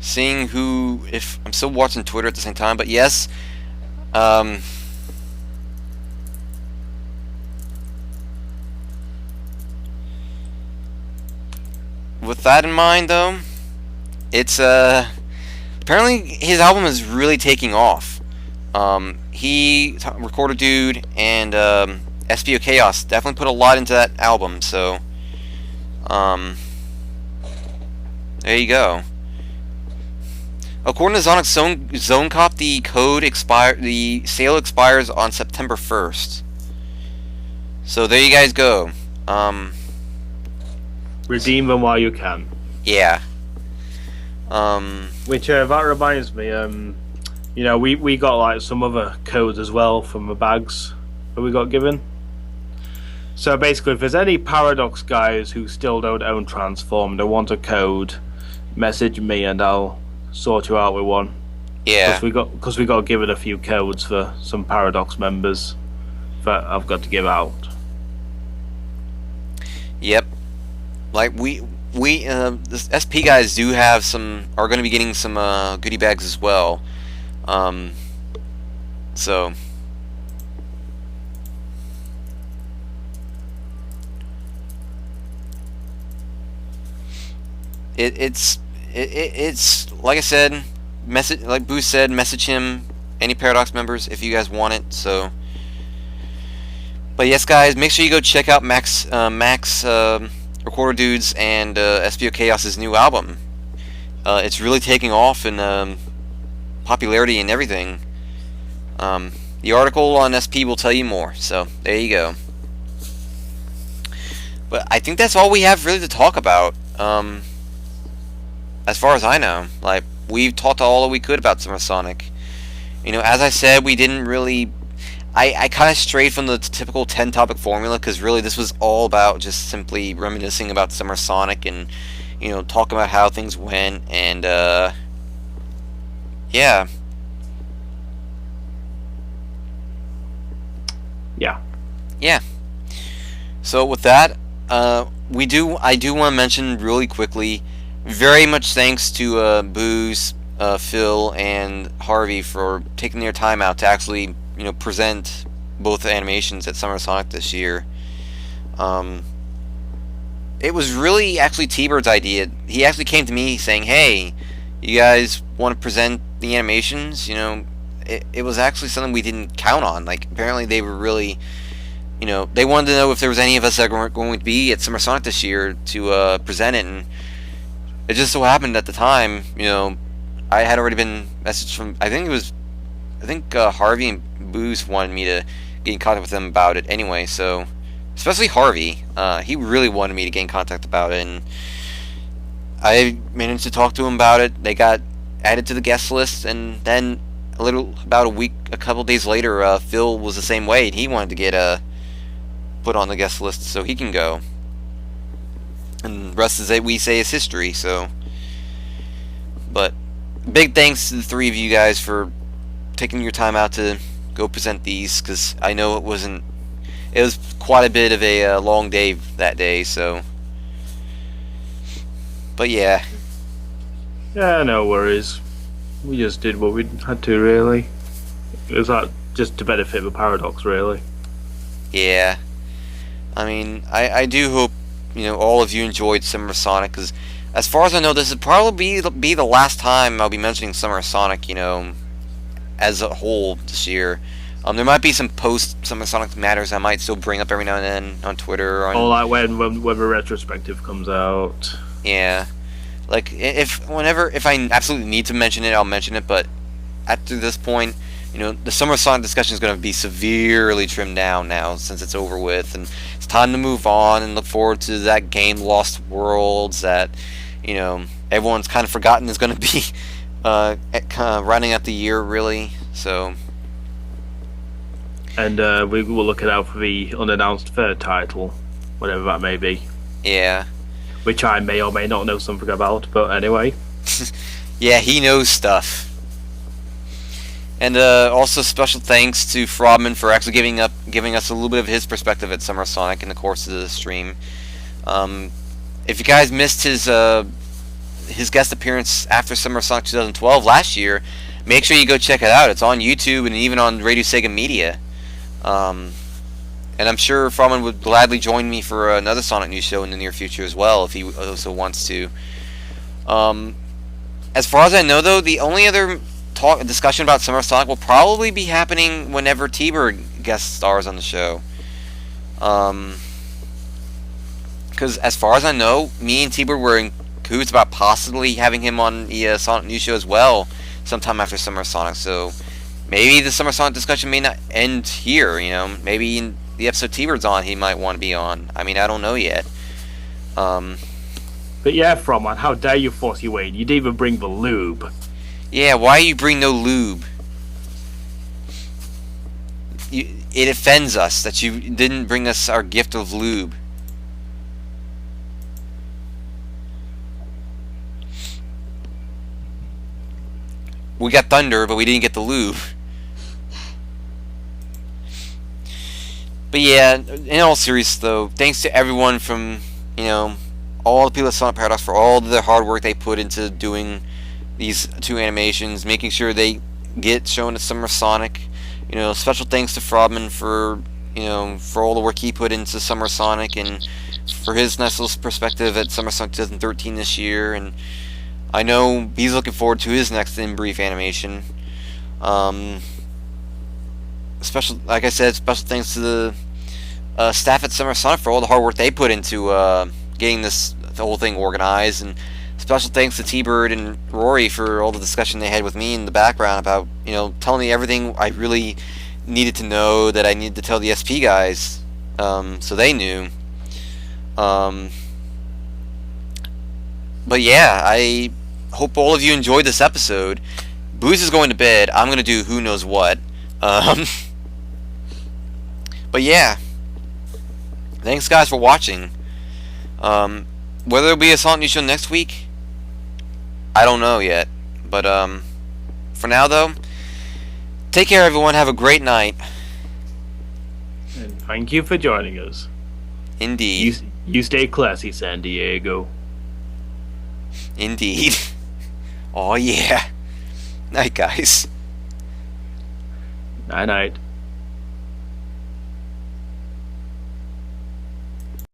Seeing who, if I'm still watching Twitter at the same time, but yes, with that in mind, though, it's apparently his album is really taking off. Recorder Dude and SBO Chaos definitely put a lot into that album. So, there you go. According to Sonic Zone Cop, the sale expires on September 1st. So there you guys go. Redeem them while you can. Yeah. Which that reminds me, you know, we got like some other codes as well from the bags that we got given. So basically, if there's any Paradox guys who still don't own Transform, they want a code, message me and I'll sort you out with one. Yeah. Because we got given a few codes for some Paradox members that I've got to give out. Yep. Like the SP guys are going to be getting some goodie bags as well. So it's like I said, like Boo said, message him, any Paradox members, if you guys want it. So, but yes, guys, make sure you go check out Max Recorder Dudes and SBO Chaos's new album. It's really taking off in popularity and everything. The article on SP will tell you more. So there you go. But I think that's all we have really to talk about. As far as I know, like, we've talked all that we could about Summer Sonic. You know, as I said, we didn't really. I kind of strayed from the typical 10-topic formula, because really this was all about just simply reminiscing about Summer Sonic and, you know, talking about how things went, and yeah. Yeah. So with that, I do want to mention really quickly, very much thanks to Booze, Phil, and Harvey for taking their time out to actually, you know, present both animations at Summer Sonic this year. It was really actually T-Bird's idea. He actually came to me saying, "Hey, you guys want to present the animations?" You know, it was actually something we didn't count on. Like, apparently they were really, you know, they wanted to know if there was any of us that were going to be at Summer Sonic this year to present it, and it just so happened at the time, you know, I had already been messaged from, I think Harvey and Booze wanted me to get in contact with them about it anyway, so, especially Harvey, he really wanted me to get in contact about it, and I managed to talk to him about it. They got added to the guest list, and then a couple days later, Phil was the same way, and he wanted to get put on the guest list so he can go. And the rest is history. So, but big thanks to the three of you guys for taking your time out to go present these, because I know it wasn't. It was quite a bit of a long day that day, so. But yeah. Yeah, no worries. We just did what we had to, really. It was like just to benefit the Paradox, really. Yeah. I mean, I do hope, all of you enjoyed Summer Sonic, because as far as I know, this would probably be the last time I'll be mentioning Summer Sonic, as a whole this year. There might be some post-Summer Sonic matters I might still bring up every now and then on Twitter. Or like when the retrospective comes out. Yeah. Like, if I absolutely need to mention it, I'll mention it, but after this point, the Summer Sonic discussion is going to be severely trimmed down now, since it's over with, and it's time to move on and look forward to that game, Lost Worlds, that, everyone's kind of forgotten is going to be running out the year, really, so... And we will look it out for the unannounced third title, whatever that may be. Yeah. Which I may or may not know something about, but anyway. Yeah, he knows stuff. And also special thanks to Frogman for actually giving us a little bit of his perspective at Summer Sonic in the course of the stream. If you guys missed his guest appearance after Summer Sonic 2012 last year, make sure you go check it out. It's on YouTube and even on Radio Sega Media. And I'm sure Frogman would gladly join me for another Sonic News show in the near future as well, if he also wants to. As far as I know, though, the only other discussion about Summer Sonic will probably be happening whenever T-Bird guest stars on the show. Because as far as I know, me and T-Bird were in cahoots about possibly having him on the Sonic News show as well sometime after Summer Sonic, so maybe the Summer Sonic discussion may not end here, maybe in the episode T-Bird's on, he might want to be on. I mean, I don't know yet. But yeah, Frogman, how dare you force your way? You didn't even bring the lube. Yeah, why you bring no lube? It offends us that you didn't bring us our gift of lube. We got thunder, but we didn't get the lube. But yeah, in all seriousness though, thanks to everyone from, all the people at Sonic Paradox for all the hard work they put into doing these two animations, making sure they get shown at Summer Sonic. Special thanks to Frogman for, for all the work he put into Summer Sonic and for his nice little perspective at Summer Sonic 2013 this year. And I know he's looking forward to his next In Brief animation. Like I said, special thanks to the staff at Summer Sonic for all the hard work they put into getting the whole thing organized, and special thanks to T-Bird and Rory for all the discussion they had with me in the background about, telling me everything I really needed to know, that I needed to tell the SP guys, so they knew. But yeah, I hope all of you enjoyed this episode. Booze is going to bed. I'm going to do who knows what. But yeah, thanks guys for watching. Whether there'll be a Sonic News show next week, I don't know yet. But for now though, take care everyone, have a great night. And thank you for joining us. Indeed. You stay classy, San Diego. Indeed. Oh yeah. Night guys. Night night.